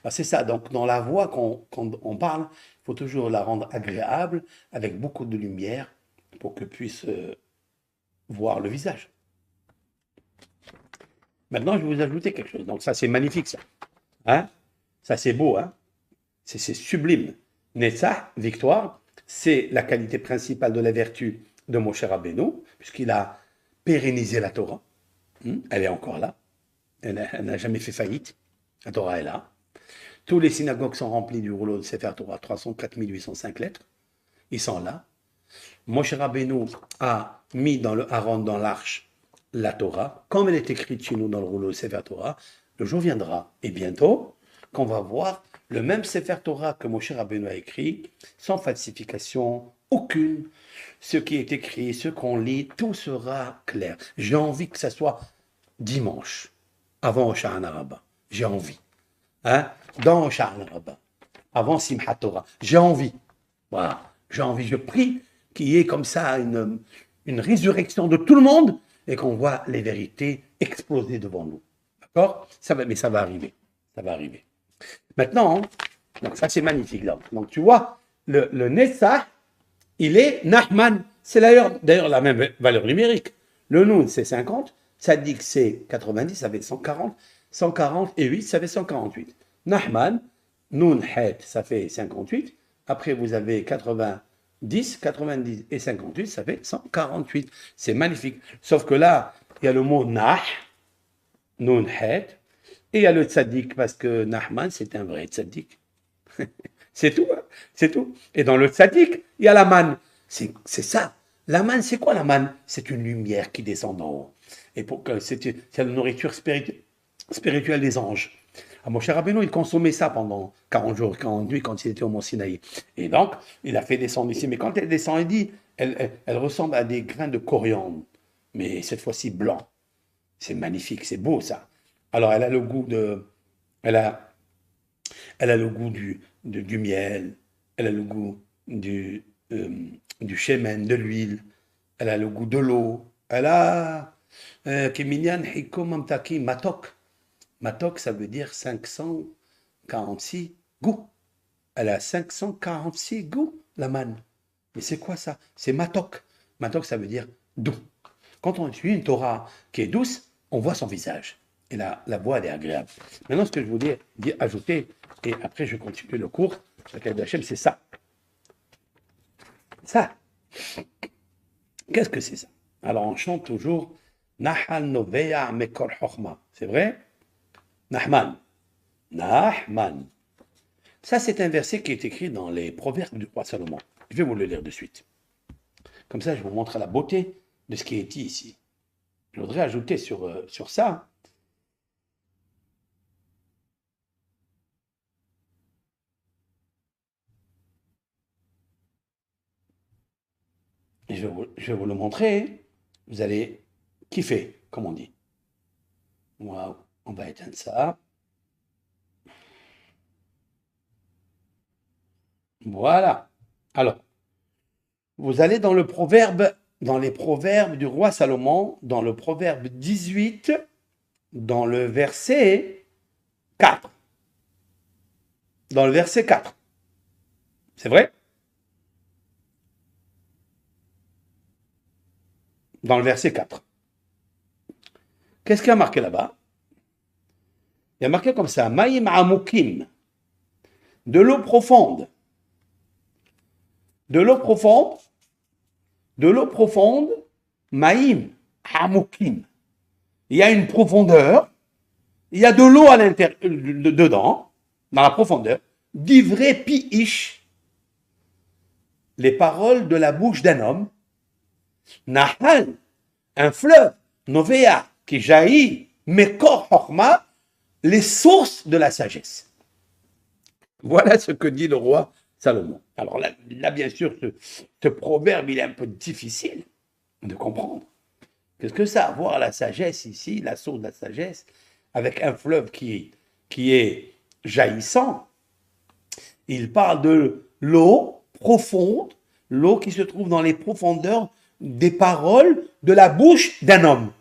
C'est ça, donc dans la voix quand on parle, il faut toujours la rendre agréable, avec beaucoup de lumière, pour que puisse voir le visage. Maintenant, je vais vous ajouter quelque chose. Donc ça, c'est magnifique, ça. Hein? Ça, c'est beau, hein? C'est sublime. Netzach, victoire, c'est la qualité principale de la vertu de Moshe Rabbeinu, puisqu'il a pérennisé la Torah. Elle est encore là. Elle n'a jamais fait faillite. La Torah est là. Tous les synagogues sont remplies du rouleau de Sefer Torah, 304 805 lettres. Ils sont là. Moshe Rabbeinu a mis dans le Haron, dans l'arche, la Torah, comme elle est écrite chez nous dans le rouleau de Sefer Torah. Le jour viendra, et bientôt, qu'on va voir le même Sefer Torah que Moshe Rabbeinu a écrit, sans falsification aucune. Ce qui est écrit, ce qu'on lit, tout sera clair. J'ai envie que ça soit dimanche, avant Hoshana Rabbah. J'ai envie. Hein? Dans Hoshana Rabbah, avant Simchat Torah. J'ai envie. Voilà. J'ai envie. Je prie qu'il y ait comme ça une une résurrection de tout le monde et qu'on voit les vérités exploser devant nous. D'accord? Mais ça va arriver. Ça va arriver. Maintenant, donc ça c'est magnifique là. Donc tu vois, le Netzach, il est Nahman. C'est d'ailleurs la même valeur numérique. Le Noun c'est 50, Tzadik c'est 90, ça fait 140. 140 et 8, ça fait 148. Nahman, Noun, Het, ça fait 58. Après, vous avez 90, 90 et 58, ça fait 148. C'est magnifique. Sauf que là, il y a le mot Nah, Noun, Het, et il y a le Tzadik, parce que Nahman, c'est un vrai Tzadik. C'est tout, hein, c'est tout. Et dans le Tzadik, il y a la manne. C'est ça. La manne, c'est quoi la manne? C'est une lumière qui descend d'en haut. Et c'est la nourriture spirituelle des anges. Ah, Moshe Rabbeinu, il consommait ça pendant 40 jours, 40 nuits quand il était au Mont Sinaï. Et donc, il a fait descendre ici. Mais quand elle descend, il dit, elle ressemble à des grains de coriandre. Mais cette fois-ci blanc. C'est magnifique, c'est beau ça. Alors, elle a le goût elle a le goût du miel, elle a le goût du shemen, de l'huile, elle a le goût de l'eau, elle a Keminyan Hikom Amtaki Matok. Matok, ça veut dire 546 goûts. Elle a 546 goûts, la manne. Mais c'est quoi ça? C'est Matok. Matok, ça veut dire doux. Quand on suit une Torah qui est douce, on voit son visage. Et la voix, elle est agréable. Maintenant, ce que je voulais ajouter, et après je continue le cours, c'est ça. Ça. Qu'est-ce que c'est ça? Alors, on chante toujours Nahal Novea Mekor Chochma. C'est vrai? Nahman. Nahman. Ça, c'est un verset qui est écrit dans les Proverbes du roi Salomon. Je vais vous le lire de suite. Comme ça, je vous montre la beauté de ce qui est dit ici. Je voudrais ajouter sur ça. Et je vais vous le montrer. Vous allez kiffer, comme on dit. Waouh, on va éteindre ça. Voilà. Alors, vous allez dans les proverbes du roi Salomon, dans le proverbe 18, dans le verset 4. Dans le verset 4. C'est vrai? Dans le verset 4. Qu'est-ce qu'il y a marqué là-bas? Il y a marqué comme ça, Maïm Amukim, de l'eau profonde. De l'eau profonde, Maïm Amukim. Il y a une profondeur, il y a de l'eau à l'intérieur, dedans, dans la profondeur, d'ivré pi-ish, les paroles de la bouche d'un homme, Nahal, un fleuve, Novea, qui jaillit, Mekor Chorma, les sources de la sagesse. Voilà ce que dit le roi Salomon. Alors là bien sûr, ce proverbe, il est un peu difficile de comprendre. Qu'est-ce que ça a à voir la sagesse ici, la source de la sagesse, avec un fleuve qui est jaillissant? Il parle de l'eau profonde, l'eau qui se trouve dans les profondeurs des paroles de la bouche d'un homme.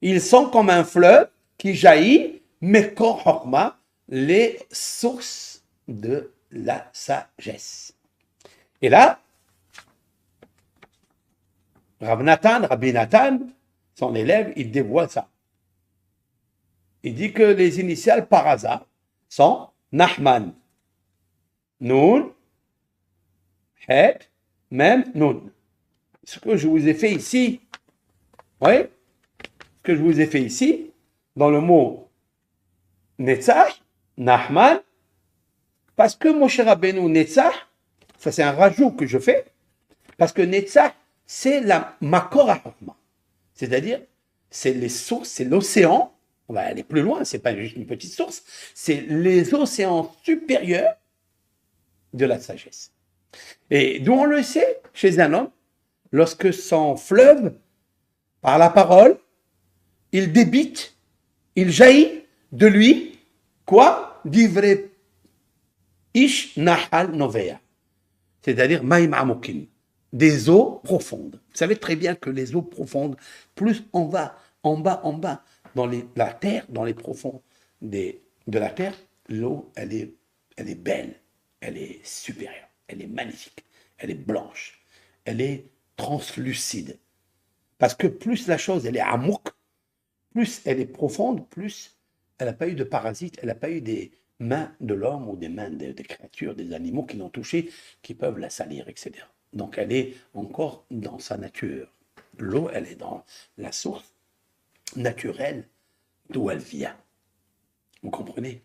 Ils sont comme un fleuve qui jaillit, Mekor Chorma, les sources de la sagesse. Et là, Rabbi Nathan, son élève, il dévoile ça. Il dit que les initiales par hasard sont Nahman, Noun, Het, même Noun. Ce que je vous ai fait ici, oui, ce que je vous ai fait ici, dans le mot Netzach, Nahman, parce que Moshe Rabbeinu Netzach, ça c'est un rajout que je fais, parce que Netzach, c'est la Makor HaChokma. C'est-à-dire, c'est les sources, c'est l'océan, on va aller plus loin, c'est pas juste une petite source, c'est les océans supérieurs de la sagesse. Et d'où on le sait, chez un homme, lorsque son fleuve, par la parole, il débite, il jaillit de lui, quoi? Divrei Ish Nahal Novea. C'est-à-dire Maïm Amokim. des eaux profondes. Vous savez très bien que les eaux profondes, plus on va en bas, dans la terre, dans les profonds de la terre, l'eau, elle est belle, elle est supérieure, elle est magnifique, elle est blanche, elle est translucide. Parce que plus la chose, elle est amouk, plus elle est profonde, plus elle n'a pas eu de parasites, elle n'a pas eu des mains de l'homme ou des mains des créatures, des animaux qui l'ont touchée, qui peuvent la salir, etc. Donc elle est encore dans sa nature. L'eau, elle est dans la source naturelle d'où elle vient. Vous comprenez?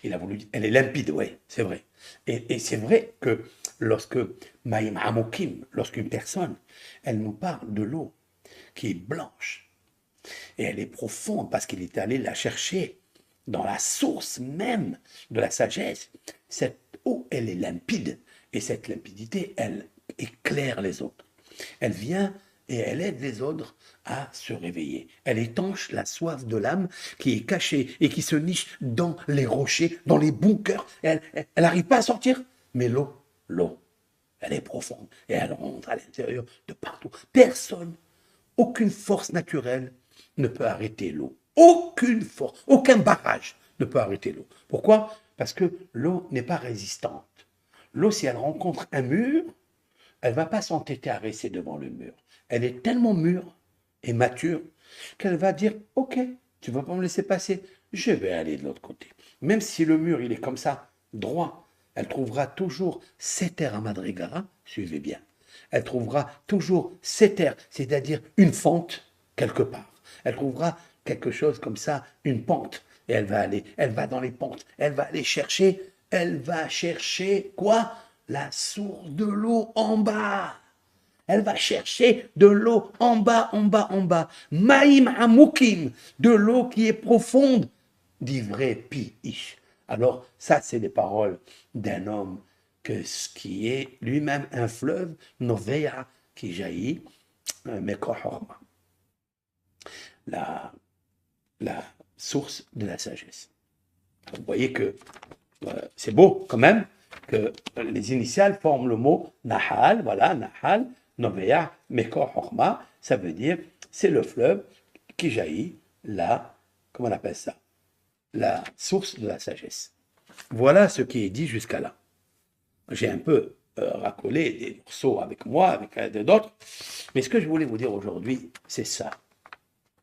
Il a voulu, elle est limpide, oui, c'est vrai. Et c'est vrai que lorsque Maïm Hamokim, lorsqu'une personne, elle nous parle de l'eau qui est blanche, et elle est profonde parce qu'il est allé la chercher dans la source même de la sagesse, cette eau, elle est limpide. Et cette limpidité, elle éclaire les autres. Elle vient et elle aide les autres à se réveiller. Elle étanche la soif de l'âme qui est cachée et qui se niche dans les rochers, dans les bunkers. Elle n'arrive pas à sortir. Mais l'eau, elle est profonde et elle rentre à l'intérieur de partout. Personne, aucune force naturelle ne peut arrêter l'eau. Aucune force, aucun barrage ne peut arrêter l'eau. Pourquoi? Parce que l'eau n'est pas résistante. L'eau, si elle rencontre un mur, elle ne va pas s'entêter à rester devant le mur. Elle est tellement mûre et mature qu'elle va dire, ok, tu ne vas pas me laisser passer, je vais aller de l'autre côté. Même si le mur, il est comme ça, droit, elle trouvera toujours seter à madrigara, suivez bien. Elle trouvera toujours seter, c'est-à-dire une fente quelque part. Elle trouvera quelque chose comme ça, une pente. Et elle va dans les pentes, elle va chercher quoi? La source de l'eau en bas. Elle va chercher de l'eau en bas, en bas, en bas. Maïm Amoukim, de l'eau qui est profonde, dit vrai Pi-Ish. Alors, ça, c'est les paroles d'un homme qui est lui-même un fleuve, Novea, qui jaillit, Mekohorma, la, la source de la sagesse. Vous voyez que c'est beau quand même que les initiales forment le mot Nahal, voilà, Nahal, Novea, Mekor Horma, ça veut dire c'est le fleuve qui jaillit comment on appelle ça, la source de la sagesse. Voilà ce qui est dit jusqu'à là. J'ai un peu racolé des morceaux avec moi, avec d'autres, mais ce que je voulais vous dire aujourd'hui, c'est ça.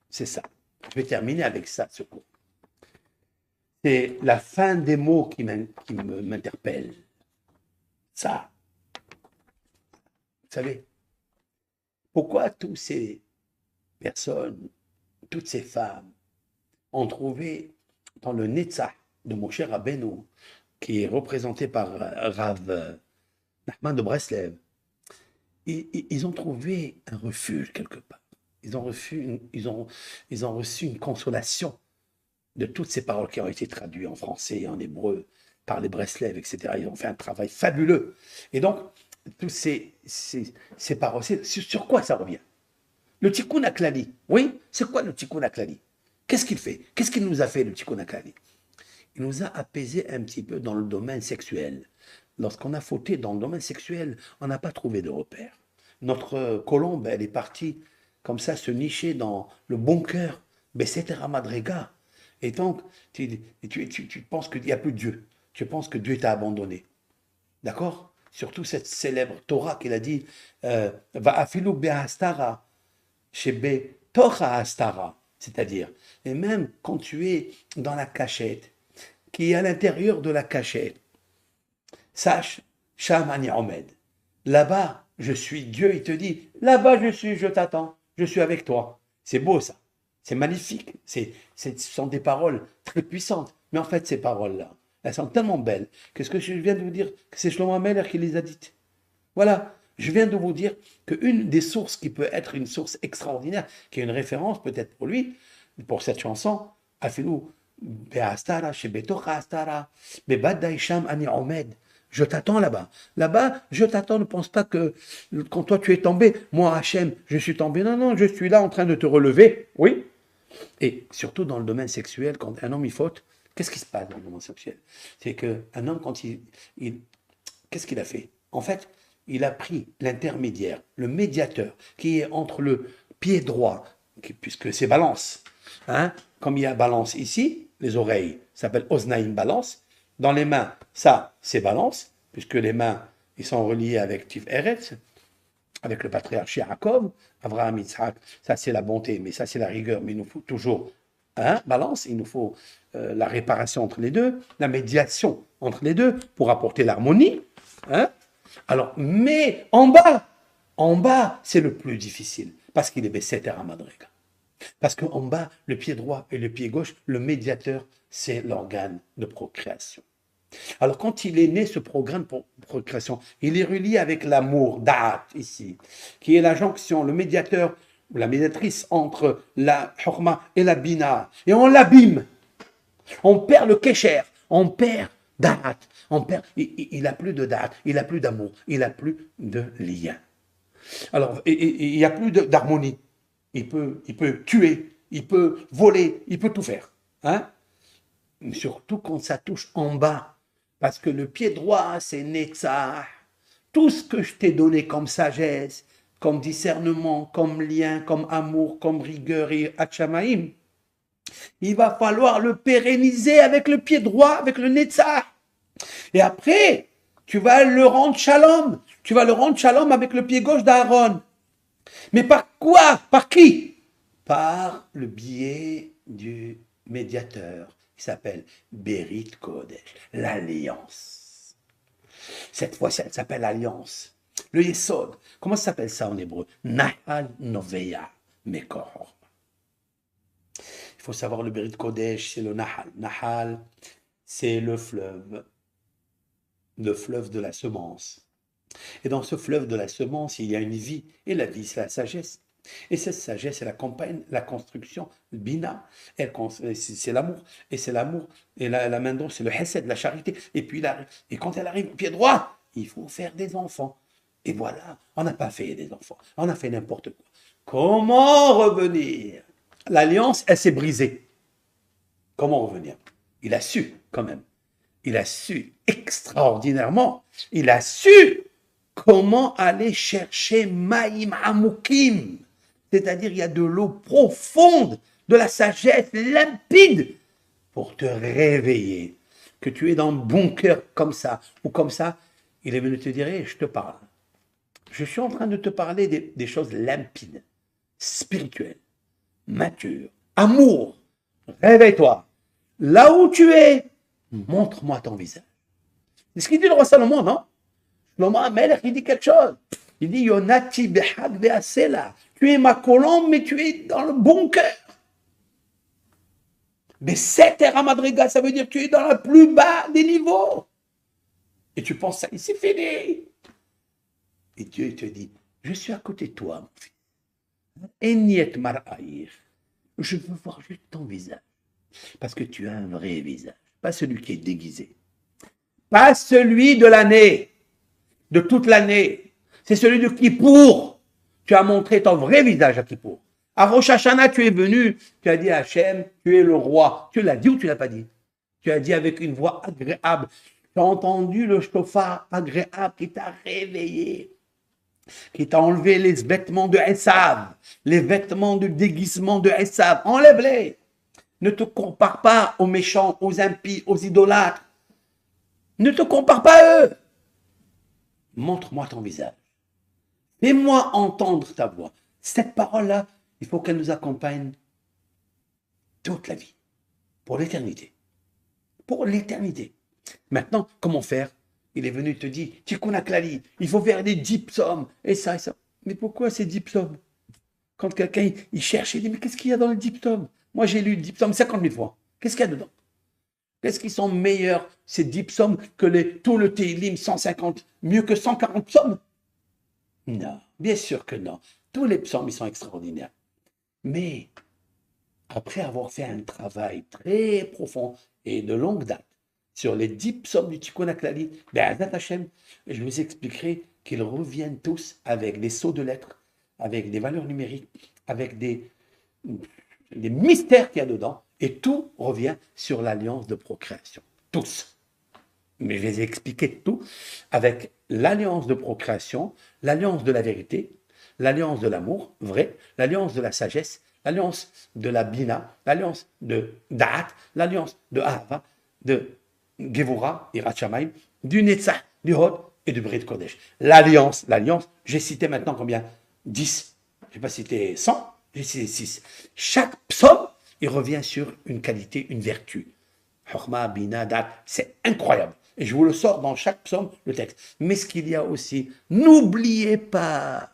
C'est ça. Je vais terminer avec ça, ce cours. C'est la fin des mots qui m'interpelle. Ça. Vous savez, pourquoi toutes ces personnes, toutes ces femmes ont trouvé dans le Netzach de Moshe Rabbeinu, qui est représenté par Rav Nachman de Breslev, ils ont trouvé un refuge quelque part. Ils ont reçu une consolation de toutes ces paroles qui ont été traduites en français et en hébreu par les Breslev, etc. Ils ont fait un travail fabuleux. Et donc, toutes ces paroles, sur quoi ça revient? Le Tikkun HaKlali. Oui, c'est quoi le Tikkun HaKlali? Qu'est-ce qu'il fait? Qu'est-ce qu'il nous a fait, le Tikkun HaKlali? Il nous a apaisé un petit peu dans le domaine sexuel. Lorsqu'on a fauté dans le domaine sexuel, on n'a pas trouvé de repère. Notre colombe, elle est partie comme ça se nicher dans le bunker, Besseter Madrega. Et donc, tu penses qu'il n'y a plus de Dieu. Tu penses que Dieu t'a abandonné. D'accord? Surtout cette célèbre Torah qu'il a dit Va'afilu be'astara, shebe tocha astara. C'est-à-dire, et même quand tu es dans la cachette, qui est à l'intérieur de la cachette, sache, Sham ani omed. Là-bas, je suis Dieu, il te dit, là-bas je t'attends, je suis avec toi. C'est beau ça, c'est magnifique, ce sont des paroles très puissantes. Mais en fait, ces paroles-là, elles sont tellement belles que ce que je viens de vous dire, que c'est Shlomo Ameler qui les a dites. Voilà, je viens de vous dire qu'une des sources qui peut être une source extraordinaire, qui est une référence peut-être pour lui, pour cette chanson, Afilou Be'astara, Shebetocha Astara, Bebadda Isham Ani Omed. Je t'attends là-bas. Là-bas, je t'attends. Ne pense pas que quand toi tu es tombé, moi Hachem, je suis tombé. Non, non, je suis là en train de te relever. Oui. Et surtout dans le domaine sexuel, quand un homme il faute, qu'est-ce qui se passe dans le domaine sexuel? C'est qu'un homme, quand qu'est-ce qu'il a fait? En fait, il a pris l'intermédiaire, le médiateur, qui est entre le pied droit, puisque c'est balance, hein, comme il y a balance ici, les oreilles, ça s'appelle Oznaïm balance, dans les mains, ça, c'est balance, puisque les mains, ils sont reliés avec Tif Eretz, avec le patriarche Yaakov, Abraham, Yitzhak, ça c'est la bonté, mais ça c'est la rigueur, mais il nous faut toujours balance, il nous faut la réparation entre les deux, la médiation entre les deux pour apporter l'harmonie. Hein. Alors, mais en bas, c'est le plus difficile, parce qu'il est Besseter Amadrega. Parce qu'en bas, le pied droit et le pied gauche, le médiateur, c'est l'organe de procréation. Alors, quand il est né, ce programme pour procréation, il est relié avec l'amour, Da'at, ici, qui est la jonction, le médiateur ou la médiatrice entre la Hurma et la Bina. Et on l'abîme. On perd le Kesher, on perd Da'at, il n'a plus de Da'at, il n'a plus d'amour, il n'a plus de lien. Alors, il n'y a plus d'harmonie. Il peut tuer, il peut voler, il peut tout faire. Hein? Mais surtout quand ça touche en bas. Parce que le pied droit, c'est Netzach. Tout ce que je t'ai donné comme sagesse, comme discernement, comme lien, comme amour, comme rigueur et Hachamaïm, il va falloir le pérenniser avec le pied droit, avec le Netzach. Et après, tu vas le rendre shalom. Tu vas le rendre shalom avec le pied gauche d'Aaron. Mais par quoi? Par qui? Par le biais du médiateur qui s'appelle Berit Kodesh, l'alliance. Cette fois-ci, elle s'appelle l'alliance. Le Yesod, comment ça s'appelle ça en hébreu? Nahal Noveya Mekor. Il faut savoir le Berit Kodesh, c'est le Nahal. Nahal, c'est le fleuve de la semence. Et dans ce fleuve de la semence, il y a une vie, et la vie, c'est la sagesse. Et cette sagesse, elle accompagne la construction, le bina, c'est l'amour, et c'est l'amour, et la main droite, c'est le hesed, la charité, et quand elle arrive au pied droit, il faut faire des enfants. Et voilà, on n'a pas fait des enfants, on a fait n'importe quoi. Comment revenir? L'alliance, elle s'est brisée. Comment revenir? Il a su, quand même. Il a su extraordinairement, il a su comment aller chercher Maïm Amoukim, c'est-à-dire il y a de l'eau profonde, de la sagesse limpide pour te réveiller, que tu es dans le bon cœur comme ça, ou comme ça, il est venu te dire, hey, je te parle. Je suis en train de te parler des choses limpides, spirituelles, matures, amour, réveille-toi. Là où tu es, montre-moi ton visage. C'est ce qu'il dit le roi Salomon, non? Shlomo Amelech, il dit quelque chose. Il dit, Yonati behag ve'asela. Tu es ma colombe, mais tu es dans le bon cœur. Mais Seter Amadrega, ça veut dire que tu es dans le plus bas des niveaux. Et tu penses ça, c'est fini. Et Dieu te dit, je suis à côté de toi, mon fils. Eniet mar'aïr. Je veux voir juste ton visage. Parce que tu as un vrai visage. Pas celui qui est déguisé. Pas celui de l'année. De toute l'année. C'est celui de Kippour. Tu as montré ton vrai visage à Kippour. À Rosh Hashanah, tu es venu, tu as dit à Hachem, tu es le roi. Tu l'as dit ou tu ne l'as pas dit? Tu as dit avec une voix agréable. Tu as entendu le shofar agréable qui t'a réveillé, qui t'a enlevé les vêtements de Esav, les vêtements de déguisement de Esav. Enlève-les. Ne te compare pas aux méchants, aux impies, aux idolâtres. Ne te compare pas à eux. Montre-moi ton visage. Fais-moi entendre ta voix. Cette parole-là, il faut qu'elle nous accompagne toute la vie, pour l'éternité. Pour l'éternité. Maintenant, comment faire? Il est venu te dire, Tikkun HaKlali, il faut faire des 10 psaumes, et ça, et ça. Mais pourquoi ces 10 psaumes? Quand quelqu'un, il cherche, il dit, mais qu'est-ce qu'il y a dans les 10 psaumes? Moi, j'ai lu 10 psaumes 50 000 fois. Qu'est-ce qu'il y a dedans? Qu'est-ce qui sont meilleurs, ces 10 psaumes, que tout le Tehillim 150, mieux que 140 psaumes? Non, bien sûr que non. Tous les psaumes, ils sont extraordinaires. Mais, après avoir fait un travail très profond et de longue date sur les 10 psaumes du Tikkun HaKlali, je vous expliquerai qu'ils reviennent tous avec des sauts de lettres, avec des valeurs numériques, avec des mystères qu'il y a dedans, et tout revient sur l'alliance de procréation. Tous. mais je les ai expliqués tout avec l'alliance de procréation, l'alliance de la vérité, l'alliance de l'amour vrai, l'alliance de la sagesse, l'alliance de la bina, l'alliance de da'at, l'alliance de ahava, de gevura, irat shamayim, du netzach, du hod et du brit kodesh. L'alliance, j'ai cité maintenant combien? 10. Je n'ai pas cité 100, j'ai cité 6. Chaque psaume, il revient sur une qualité, une vertu. Chokma, bina, dat, c'est incroyable. Et je vous le sors dans chaque psaume, le texte. Mais ce qu'il y a aussi, n'oubliez pas,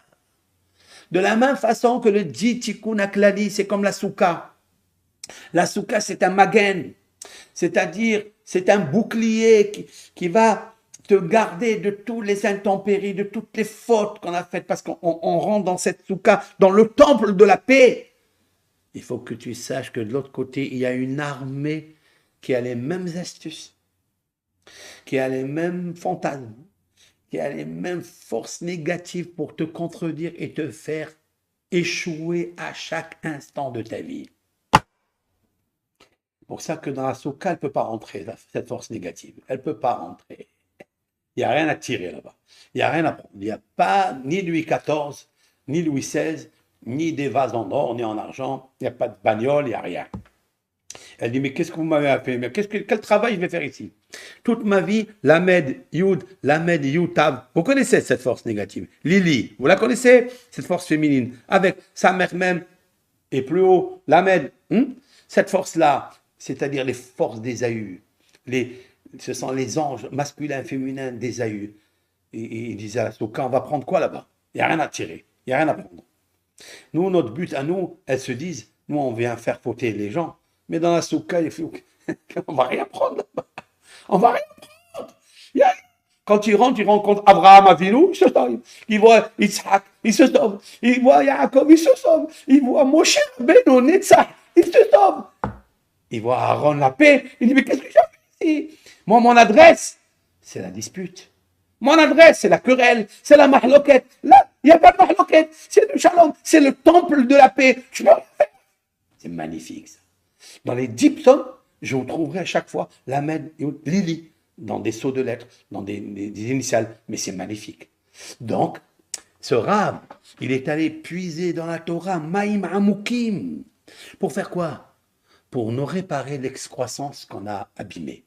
de la même façon que le dit Tikkun Aklali, c'est comme la soukha. La soukha, c'est un magen, c'est-à-dire, c'est un bouclier qui va te garder de tous les intempéries, de toutes les fautes qu'on a faites, parce qu'on rentre dans cette soukha, dans le temple de la paix. Il faut que tu saches que de l'autre côté, il y a une armée qui a les mêmes astuces, qui a les mêmes fantasmes, qui a les mêmes forces négatives pour te contredire et te faire échouer à chaque instant de ta vie. C'est pour ça que dans la soukha, elle ne peut pas rentrer, cette force négative. Elle ne peut pas rentrer. Il n'y a rien à tirer là-bas. Il n'y a rien à prendre. Il n'y a pas ni Louis XIV, ni Louis XVI, ni des vases en or, ni en argent. Il n'y a pas de bagnole, il n'y a rien. Elle dit, mais qu'est-ce que vous m'avez fait? Mais quel travail je vais faire ici? Toute ma vie, Lamed, Yud, Lamed, Yud, Tav. Vous connaissez cette force négative. Lili, vous la connaissez? Cette force féminine. Avec sa mère même, et plus haut, Lamed. Cette force-là, c'est-à-dire les forces d'Ésaü. Ce sont les anges masculins, féminins d'Ésaü. Et il disait à Soka, on va prendre quoi là-bas? Il n'y a rien à tirer. Il n'y a rien à prendre. Nous, notre but à nous, elles se disent, nous, on vient faire fauter les gens. Mais dans la soukha, on va rien prendre là-bas. On va rien prendre. Quand il rencontre Abraham Avinu, il se sauve. Il voit Isaac, il se sauve. Il voit Yaakov, il se sauve. Il voit Moshe, Beno, Netzach, il se sauve. Il voit Aaron la paix. Il dit, mais qu'est-ce que j'ai fait ici? Moi, mon adresse, c'est la dispute. Mon adresse, c'est la querelle, c'est la mahloket. Là, il n'y a pas de mahloket, c'est le shalom, c'est le temple de la paix. Je peux rien faire. C'est magnifique, ça. Dans les 10 psaumes, je vous trouverai à chaque fois Lamed, Lili, dans des sceaux de lettres, dans des initiales, mais c'est magnifique. Donc, ce Rav, il est allé puiser dans la Torah, Maïm Amukim, pour faire quoi? Pour nous réparer l'excroissance qu'on a abîmée.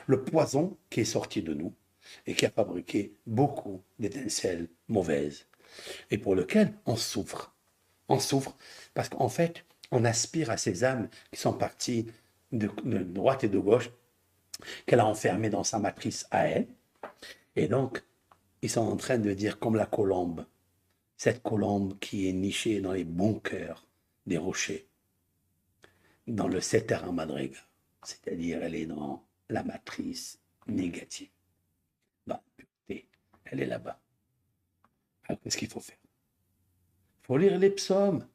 Le poison qui est sorti de nous et qui a fabriqué beaucoup d'étincelles mauvaises et pour lequel on souffre. On souffre parce qu'en fait, on aspire à ces âmes qui sont parties de droite et de gauche, qu'elle a enfermées dans sa matrice à elle. Et donc, ils sont en train de dire comme la colombe, cette colombe qui est nichée dans les bunkers des rochers, dans le Seter HaMadrega, c'est-à-dire elle est dans la matrice négative. Dans la pureté, elle est là-bas. Alors, qu'est-ce qu'il faut faire? Il faut lire les psaumes.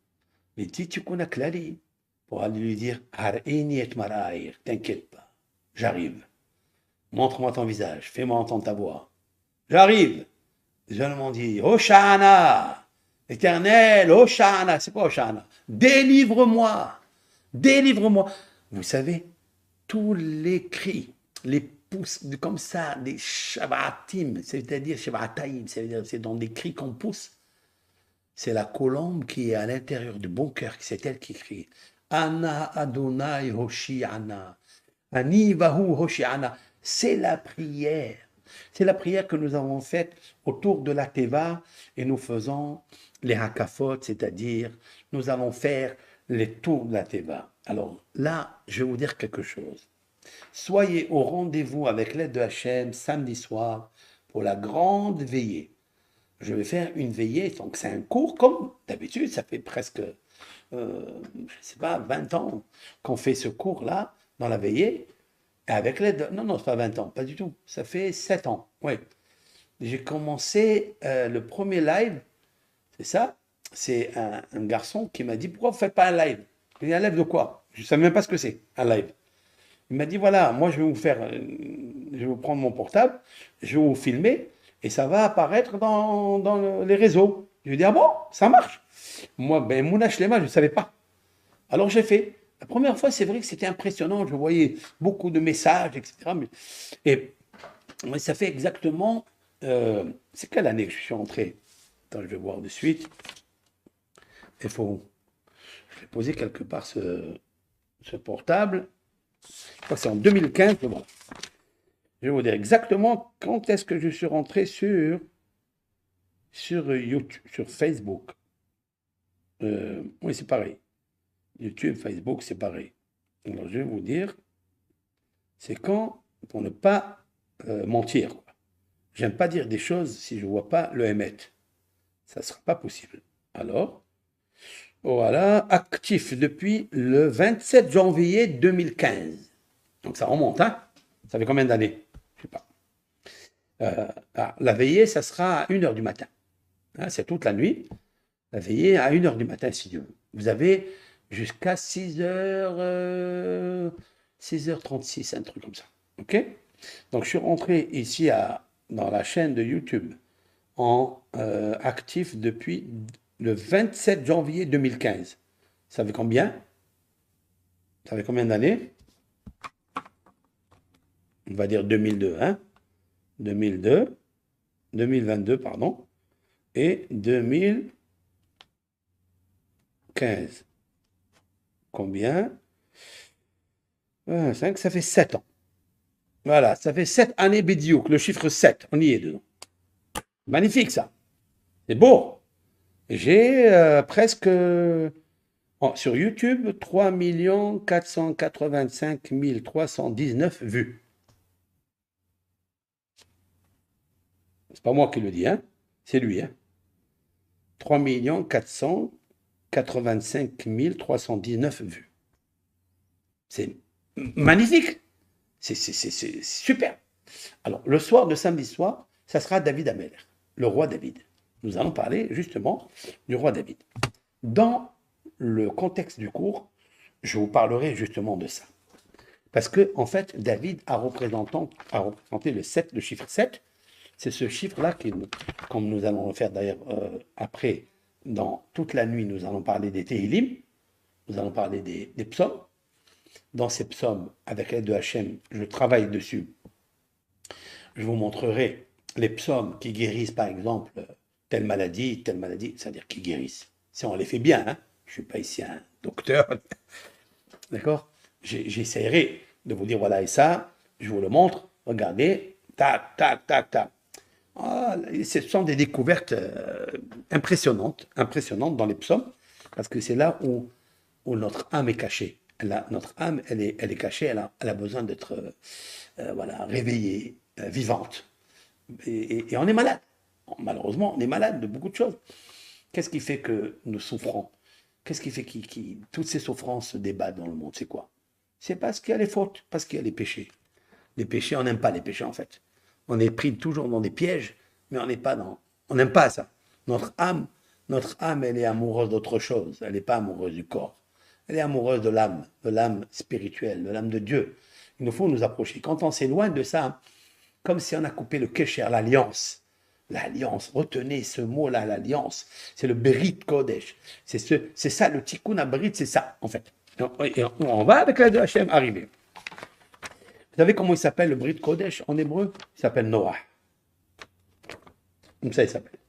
Les Tikkun Aklali, pour aller lui dire, Har'ini et maraïr, t'inquiète pas, j'arrive. Montre-moi ton visage, fais-moi entendre ta voix. J'arrive. Les Allemands disent, Hoshana, éternel, Hoshana, c'est quoi Hoshana? Délivre-moi, délivre-moi. Vous savez, tous les cris, les pouces, comme ça, des shabbatim, c'est-à-dire shabbataim, c'est-à-dire c'est dans des cris qu'on pousse. C'est la colombe qui est à l'intérieur du bunker, c'est elle qui crie. Ana Adonai Hoshi'ana. Ani Vahu Hoshi'ana. C'est la prière. C'est la prière que nous avons faite autour de la Teva et nous faisons les hakafot, c'est-à-dire nous allons faire les tours de la Teva. Alors là, je vais vous dire quelque chose. Soyez au rendez-vous avec l'aide de Hachem samedi soir pour la grande veillée. Je vais faire une veillée, donc c'est un cours comme d'habitude, ça fait presque, je ne sais pas, 20 ans qu'on fait ce cours-là dans la veillée, et avec l'aide de... Non, c'est pas 20 ans, pas du tout, ça fait 7 ans, oui. J'ai commencé le premier live, c'est ça, c'est un garçon qui m'a dit, pourquoi vous ne faites pas un live? J'ai dit, un live de quoi? Je ne savais même pas ce que c'est, un live. Il m'a dit, voilà, moi je vais vous faire, je vais vous prendre mon portable, je vais vous filmer, et ça va apparaître dans les réseaux. Je lui ai dit, ah bon, ça marche? Moi, ben, Mouna Shlema, je ne savais pas. Alors j'ai fait. La première fois, c'est vrai que c'était impressionnant. Je voyais beaucoup de messages, etc. Et Oui, ça fait exactement. C'est quelle année que je suis entré? Attends, je vais voir de suite. Il faut. Je vais poser quelque part ce portable. Je crois que c'est en 2015, mais bon. Je vais vous dire exactement quand est-ce que je suis rentré sur YouTube, sur Facebook. Oui, c'est pareil. YouTube, Facebook, c'est pareil. Alors, je vais vous dire, c'est quand, pour ne pas mentir, quoi. J'aime pas dire des choses si je vois pas le Hémet. Ça sera pas possible. Alors, voilà, actif depuis le 27 janvier 2015. Donc ça remonte, hein? Ça fait combien d'années? Je sais pas. La veillée, ça sera à 1 heure du matin. Hein, c'est toute la nuit. La veillée à 1 heure du matin, si Dieu veut. Vous avez jusqu'à 6h36, un truc comme ça. OK? Donc, je suis rentré ici dans la chaîne de YouTube en actif depuis le 27 janvier 2015. Ça fait combien? Ça fait combien d'années? On va dire 2002, hein? 2002, 2022, pardon, et 2015. Combien? 5, ça fait 7 ans. Voilà, ça fait 7 années bidiouk, le chiffre 7, on y est dedans. Magnifique ça, c'est beau. J'ai presque, sur YouTube, 3 485 319 vues. C'est pas moi qui le dis, hein? C'est lui, hein? 3 485 319 vues. C'est magnifique. C'est super. Alors, le soir de samedi soir, ça sera David Ameller, le roi David. Nous allons parler justement du roi David. Dans le contexte du cours, je vous parlerai justement de ça. Parce que, en fait, David a représenté le 7, le chiffre 7. C'est ce chiffre-là, comme nous allons le faire d'ailleurs après, dans toute la nuit, nous allons parler des Tehillim, nous allons parler des psaumes. Dans ces psaumes, avec l'aide de Hachem, je travaille dessus. Je vous montrerai les psaumes qui guérissent, par exemple, telle maladie, c'est-à-dire qui guérissent. Si on les fait bien, hein. Je ne suis pas ici un docteur, d'accord? J'essaierai de vous dire, voilà, et ça, je vous le montre, regardez, tac, tac, tac, tac. Ah, ce sont des découvertes impressionnantes dans les psaumes, parce que c'est là où notre âme est cachée. Notre âme, elle est cachée, elle a besoin d'être voilà, réveillée, vivante. Et on est malade. Malheureusement, on est malade de beaucoup de choses. Qu'est-ce qui fait que nous souffrons? Qu'est-ce qui fait que toutes ces souffrances se débattent dans le monde? C'est quoi? C'est parce qu'il y a les fautes, parce qu'il y a les péchés. Les péchés, on n'aime pas les péchés en fait. On est pris toujours dans des pièges, mais on n'aime pas ça. Notre âme, elle est amoureuse d'autre chose. Elle n'est pas amoureuse du corps. Elle est amoureuse de l'âme spirituelle, de l'âme de Dieu. Il nous faut nous approcher. Quand on s'éloigne de ça, comme si on a coupé le kécher, l'alliance. L'alliance, retenez ce mot-là, l'alliance. C'est le Berit Kodesh. C'est ça, le Tikkun Abrit, c'est ça, en fait. Et on va avec l'aide de Hachem arriver. Vous savez comment il s'appelle le Brit Kodesh en hébreu? Il s'appelle Noah. Comme ça, il s'appelle.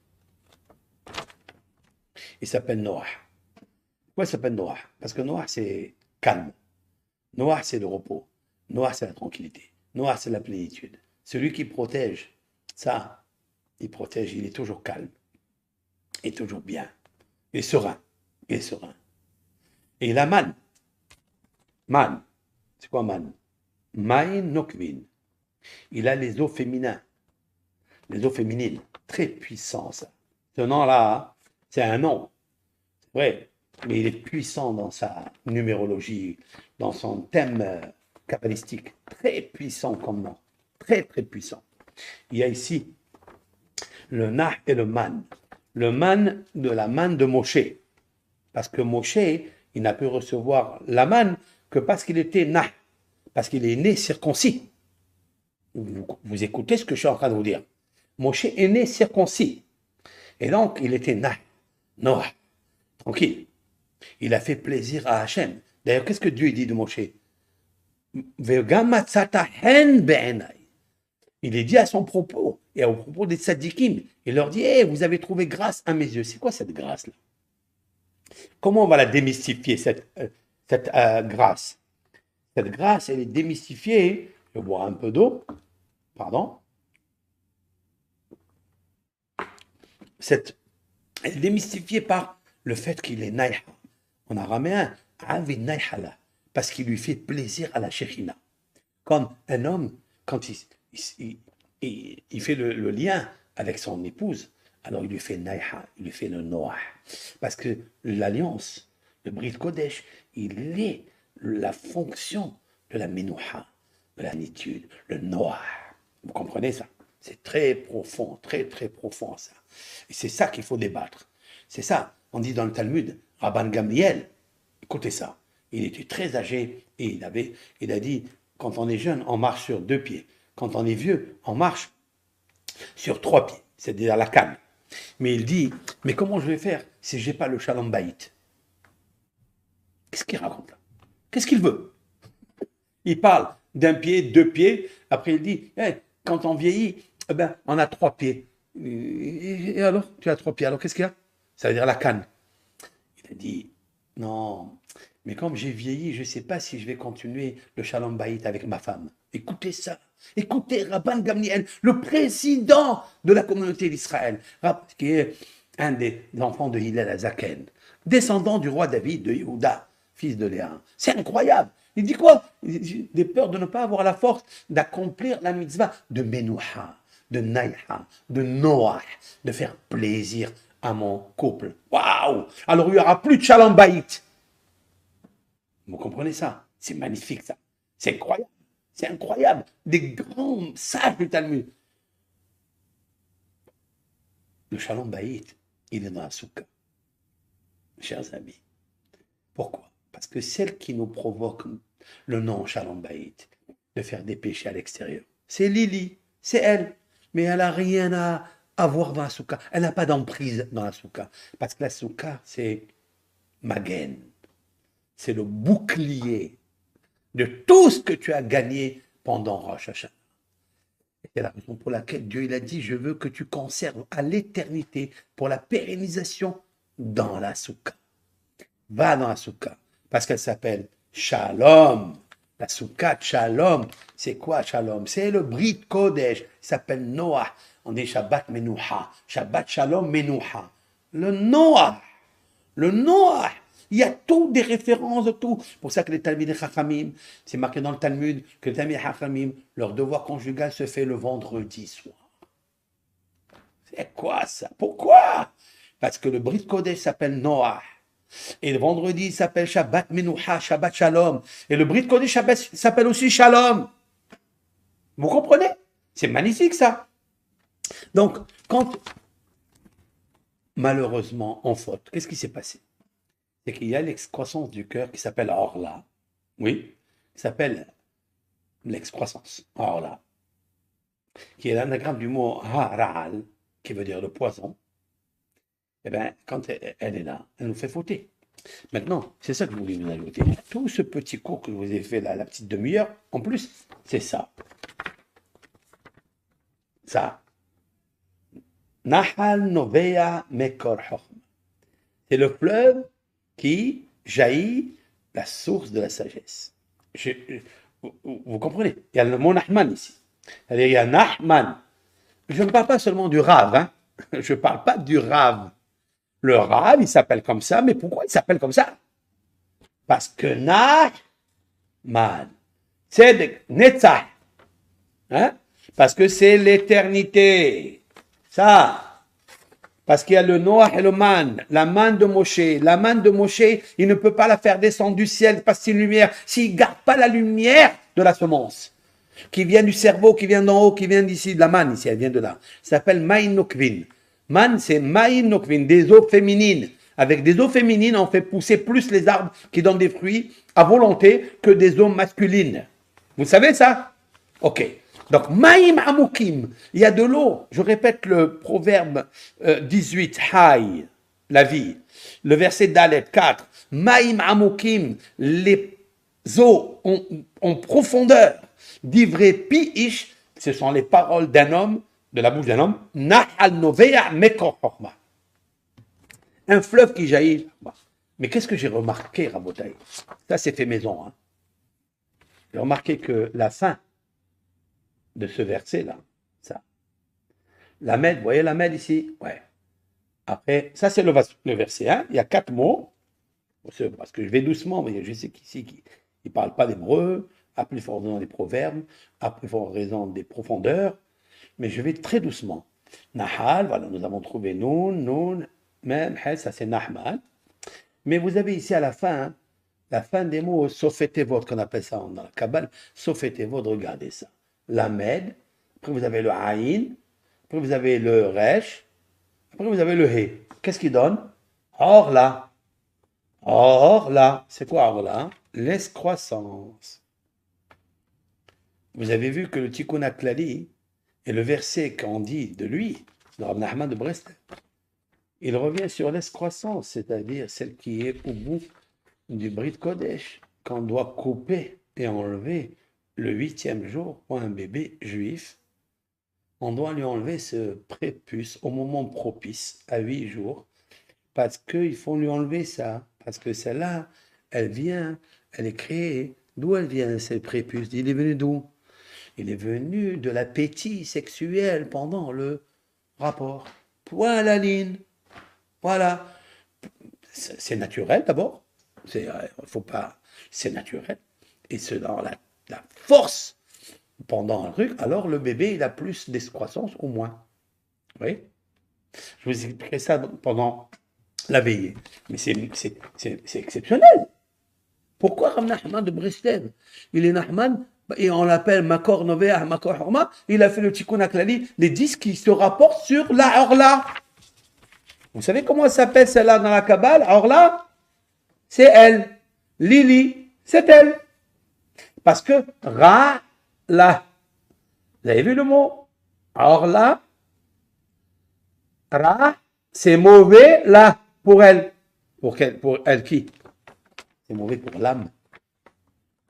Il s'appelle Noah. Pourquoi il s'appelle Noah? Parce que Noah, c'est calme. Noah, c'est le repos. Noah, c'est la tranquillité. Noah, c'est la plénitude. Celui qui protège, ça, il protège, il est toujours calme. Il est toujours bien. Il est serein. Il est serein. Et la man. Man. C'est quoi man? Maïn Nokvin. Il a les os féminins. Les os féminines. Très puissant, ça. Ce nom-là, c'est un nom. C'est vrai. Mais il est puissant dans sa numérologie, dans son thème kabbalistique. Très puissant comme nom. Très, très puissant. Il y a ici le Nah et le Man. Le Man de la manne de Moshe. Parce que Moshe, il n'a pu recevoir la manne que parce qu'il était Nah. Parce qu'il est né circoncis. Vous écoutez ce que je suis en train de vous dire. Moshe est né circoncis. Et donc, il était Nah. Noah. Tranquille. Il a fait plaisir à Hachem. D'ailleurs, qu'est-ce que Dieu dit de Moshe? il est dit à son propos, et au propos des tzadikim, il leur dit, hey, vous avez trouvé grâce à mes yeux. C'est quoi cette grâce-là? Comment on va la démystifier, cette grâce? Cette grâce, elle est démystifiée. Je vais boire un peu d'eau, pardon. Elle est démystifiée par le fait qu'il est naïha. En araméen, avid naïhala, parce qu'il lui fait plaisir à la shérina. Comme un homme, quand il fait le lien avec son épouse, alors il lui fait naïha, il lui fait le noah. Parce que l'alliance, le Brit Kodesh, il est la fonction de la menouha, de la nitude, le noah. Vous comprenez ça? C'est très profond, très très profond ça. Et c'est ça qu'il faut débattre. C'est ça, on dit dans le Talmud, Rabban Gamliel, écoutez ça, il était très âgé et il a dit, quand on est jeune, on marche sur 2 pieds. Quand on est vieux, on marche sur 3 pieds, c'est-à-dire la canne. Mais il dit, mais comment je vais faire si je n'ai pas le shalom bayit? Qu'est-ce qu'il raconte là? Qu'est-ce qu'il veut? Il parle d'1 pied, 2 pieds, après il dit, hey, quand on vieillit, eh ben, on a 3 pieds. Et alors, tu as 3 pieds, alors qu'est-ce qu'il y a? Ça veut dire la canne. Il a dit, non, mais comme j'ai vieilli, je ne sais pas si je vais continuer le shalom bayit avec ma femme. Écoutez ça. Écoutez Rabban Gamliel, le président de la communauté d'Israël, qui est un des enfants de Hillel Azaken, descendant du roi David de Yehuda, fils de Léa. C'est incroyable. Il dit quoi? J'ai peur de ne pas avoir la force d'accomplir la mitzvah de Menouha, de Naïha, de Noah, de faire plaisir à mon couple. Waouh! Alors il n'y aura plus de shalom bayit. Vous comprenez ça? C'est magnifique ça. C'est incroyable. C'est incroyable. Des grands sages du Talmud. Le shalom bayit, il est dans la soukha. Chers amis. Pourquoi? Parce que celle qui nous provoque le non shalom bayit, de faire des péchés à l'extérieur, c'est Lily, c'est elle. Mais elle n'a rien à avoir dans la soukha. Elle n'a pas d'emprise dans la soukha. Parce que la soukha, c'est Magen. C'est le bouclier de tout ce que tu as gagné pendant Rosh Hashanah. C'est la raison pour laquelle Dieu il a dit, je veux que tu conserves à l'éternité pour la pérennisation dans la soukha. Va dans la soukha, parce qu'elle s'appelle Shalom. La soukha Shalom, c'est quoi Shalom? C'est le Brit Kodesh, il s'appelle Noah. On dit Shabbat Menouha, Shabbat Shalom Menouha. Le Noah, il y a toutes des références de tout. C'est pour ça que les Talmidei Chachamim, c'est marqué dans le Talmud que les Talmidei Chachamim, leur devoir conjugal se fait le vendredi soir. C'est quoi ça? Pourquoi? Parce que le Brit Kodesh s'appelle Noah. Et le vendredi, il s'appelle Shabbat Menouha, Shabbat Shalom. Et le Brit Kodesh s'appelle aussi Shalom. Vous comprenez? C'est magnifique ça. Donc, quand malheureusement on faute, qu'est-ce qui s'est passé? C'est qu'il y a l'excroissance du cœur qui s'appelle Orla. Oui, qui s'appelle l'excroissance, Orla. Qui est l'anagramme du mot Ha'ra'al, qui veut dire le poison. Eh bien, quand elle est là, elle nous fait fauter. Maintenant, c'est ça que je voulais vous ajouter. Tout ce petit cours que je vous ai fait là, la petite demi-heure, en plus, c'est ça. Ça. Nahal Novea Mekor Chochma. C'est le fleuve qui jaillit la source de la sagesse. Vous comprenez? Il y a le mot Nahman ici. C'est-à-dire, il y a Nahman. Je ne parle pas seulement du Rav. Hein? Je ne parle pas du Rav. Le Rav, il s'appelle comme ça. Mais pourquoi il s'appelle comme ça? Parce que Nahman, c'est Netzach. Hein? Parce que c'est l'éternité. Ça. Parce qu'il y a le Noah et le man, la manne de Moshe. La manne de Moshe, il ne peut pas la faire descendre du ciel parce que c'est une lumière. S'il ne garde pas la lumière de la semence, qui vient du cerveau, qui vient d'en haut, qui vient d'ici, de la manne ici, elle vient de là. Ça s'appelle Maïn Nokvin. Man, c'est Maïn Nokvin, des eaux féminines. Avec des eaux féminines, on fait pousser plus les arbres qui donnent des fruits à volonté que des eaux masculines. Vous savez ça? Ok. Donc, Maïm Amukim, il y a de l'eau. Je répète le proverbe 18, Hay, la vie. Le verset Dalet 4, Maïm Amukim, les eaux en profondeur. Divrei Pi Ish ce sont les paroles d'un homme, de la bouche d'un homme. Nahal novea mekor chokma. Un fleuve qui jaillit. Mais qu'est-ce que j'ai remarqué, Rabotaï? Ça, c'est fait maison. Hein. J'ai remarqué que la fin de ce verset-là, ça, la med, vous voyez la med ici? Ouais. Après, ça, c'est le verset 1. Il y a 4 mots. Parce que je vais doucement, mais je sais qu'ici, il ne parle pas d'hébreu, à plus forte raison des proverbes, à plus forte raison des profondeurs, mais je vais très doucement. Nahal, voilà, nous avons trouvé Nun, Mem, Hel, ça c'est Nahman. Mais vous avez ici à la fin des mots, Sofetevot, qu'on appelle ça dans la Kabbale, Sofetevot, regardez ça. La Med, après vous avez le Aïn, après vous avez le Resh, après vous avez le He. Qu'est-ce qu'il donne? Or là. Or là, c'est quoi or là? L'escroissance. Vous avez vu que le Tikkun HaKlali et le verset qu'on dit de lui, de Rav Nachman de Brest, il revient sur l'escroissance, c'est-à-dire celle qui est au bout du Brit Kodesh, qu'on doit couper et enlever le 8e jour pour un bébé juif. On doit lui enlever ce prépuce au moment propice, à 8 jours, parce qu'il faut lui enlever ça. Parce que celle-là, elle est créée. D'où elle vient, cette prépuce? Il est venu d'où? Il est venu de l'appétit sexuel pendant le rapport. Point à la ligne. Voilà. C'est naturel d'abord. Faut pas. C'est naturel. Et c'est dans la force pendant un truc. Alors le bébé, il a plus d'escroissance ou moins. Vous voyez? Je vous expliquerai ça pendant la veillée. Mais c'est exceptionnel. Pourquoi Rav Nachman de Breslev? Il est Nachman et on l'appelle Makor Novea, Makor Horma. Il a fait le Tikkun HaKlali, les 10 qui se rapportent sur la Orla. Vous savez comment elle s'appelle celle-là dans la Kabbale? Orla, c'est elle. Lili, c'est elle. Parce que Ra, la. Vous avez vu le mot? Orla, Ra, c'est mauvais là pour elle. Pour elle qui? C'est mauvais pour l'âme.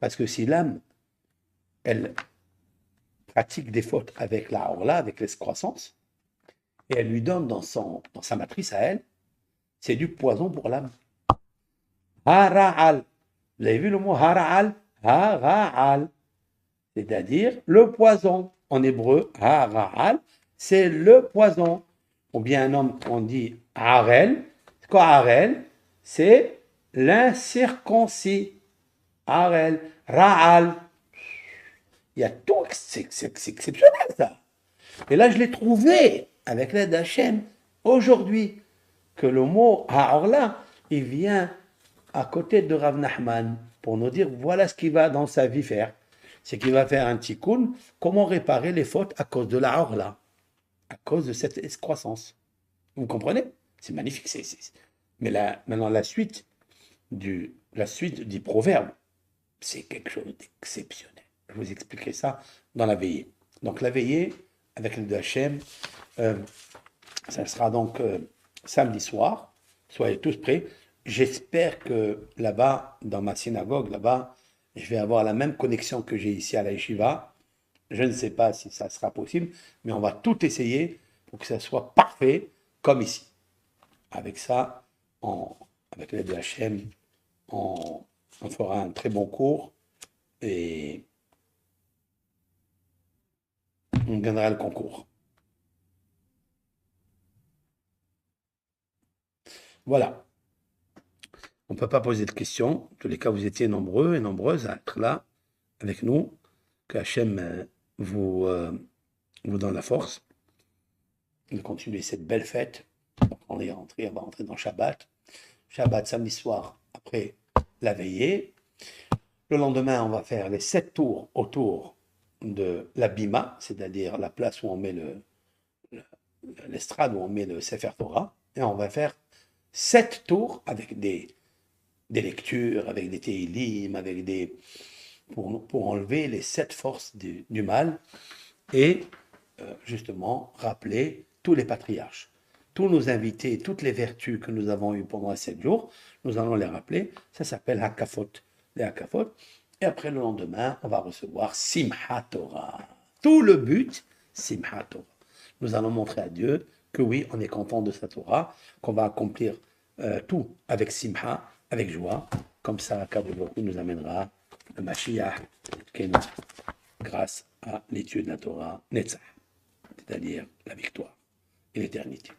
Parce que si l'âme, elle pratique des fautes avec la orla, avec l'escroissance, et elle lui donne dans sa matrice à elle, c'est du poison pour l'âme. Hara'al. Vous avez vu le mot hara'al? Hara'al. C'est-à-dire le poison. En hébreu, hara'al, c'est le poison. Ou bien un homme, on dit harel. C'est quoi harel? C'est l'incirconcis. Harel, ra'al. Il y a tout, c'est exceptionnel ça. Et là, je l'ai trouvé, avec l'aide d'Hachem, aujourd'hui, que le mot ha'orla, il vient à côté de Rav Nachman pour nous dire voilà ce qu'il va dans sa vie faire. C'est qu'il va faire un tikkun, comment réparer les fautes à cause de la ha'orla, à cause de cette excroissance. Vous comprenez? C'est magnifique. Mais là, maintenant, la suite du proverbe, c'est quelque chose d'exceptionnel. Je vous expliquerai ça dans la veillée. Donc la veillée, avec l'aide de Hachem, ça sera donc samedi soir. Soyez tous prêts. J'espère que là-bas, dans ma synagogue, là-bas, je vais avoir la même connexion que j'ai ici à la yeshiva. Je ne sais pas si ça sera possible, mais on va tout essayer pour que ça soit parfait, comme ici. Avec ça, avec l'aide de Hachem, on fera un très bon cours et on gagnera le concours. Voilà. On ne peut pas poser de questions. En tous les cas, vous étiez nombreux et nombreuses à être là avec nous. Que Hachem vous donne la force de continuer cette belle fête. On va rentrer dans Shabbat. Shabbat, samedi soir, après la veillée. Le lendemain, on va faire les 7 tours autour de la Bima, c'est-à-dire la place où on met l'estrade, où on met le Sefer Torah. Et on va faire 7 tours avec des lectures, avec des Tehillim, pour enlever les 7 forces du mal et justement rappeler tous les patriarches, tous nos invités, toutes les vertus que nous avons eues pendant 7 jours, nous allons les rappeler. Ça s'appelle Hakafot, les Hakafot. Et après le lendemain, on va recevoir Simchat Torah. Tout le but, Simha Torah. Nous allons montrer à Dieu que oui, on est content de sa Torah, qu'on va accomplir tout avec Simha, avec joie. Comme ça, Kadosh Baruch Hu nous amènera le Mashiach, grâce à l'étude de la Torah, Netzach, c'est-à-dire la victoire et l'éternité.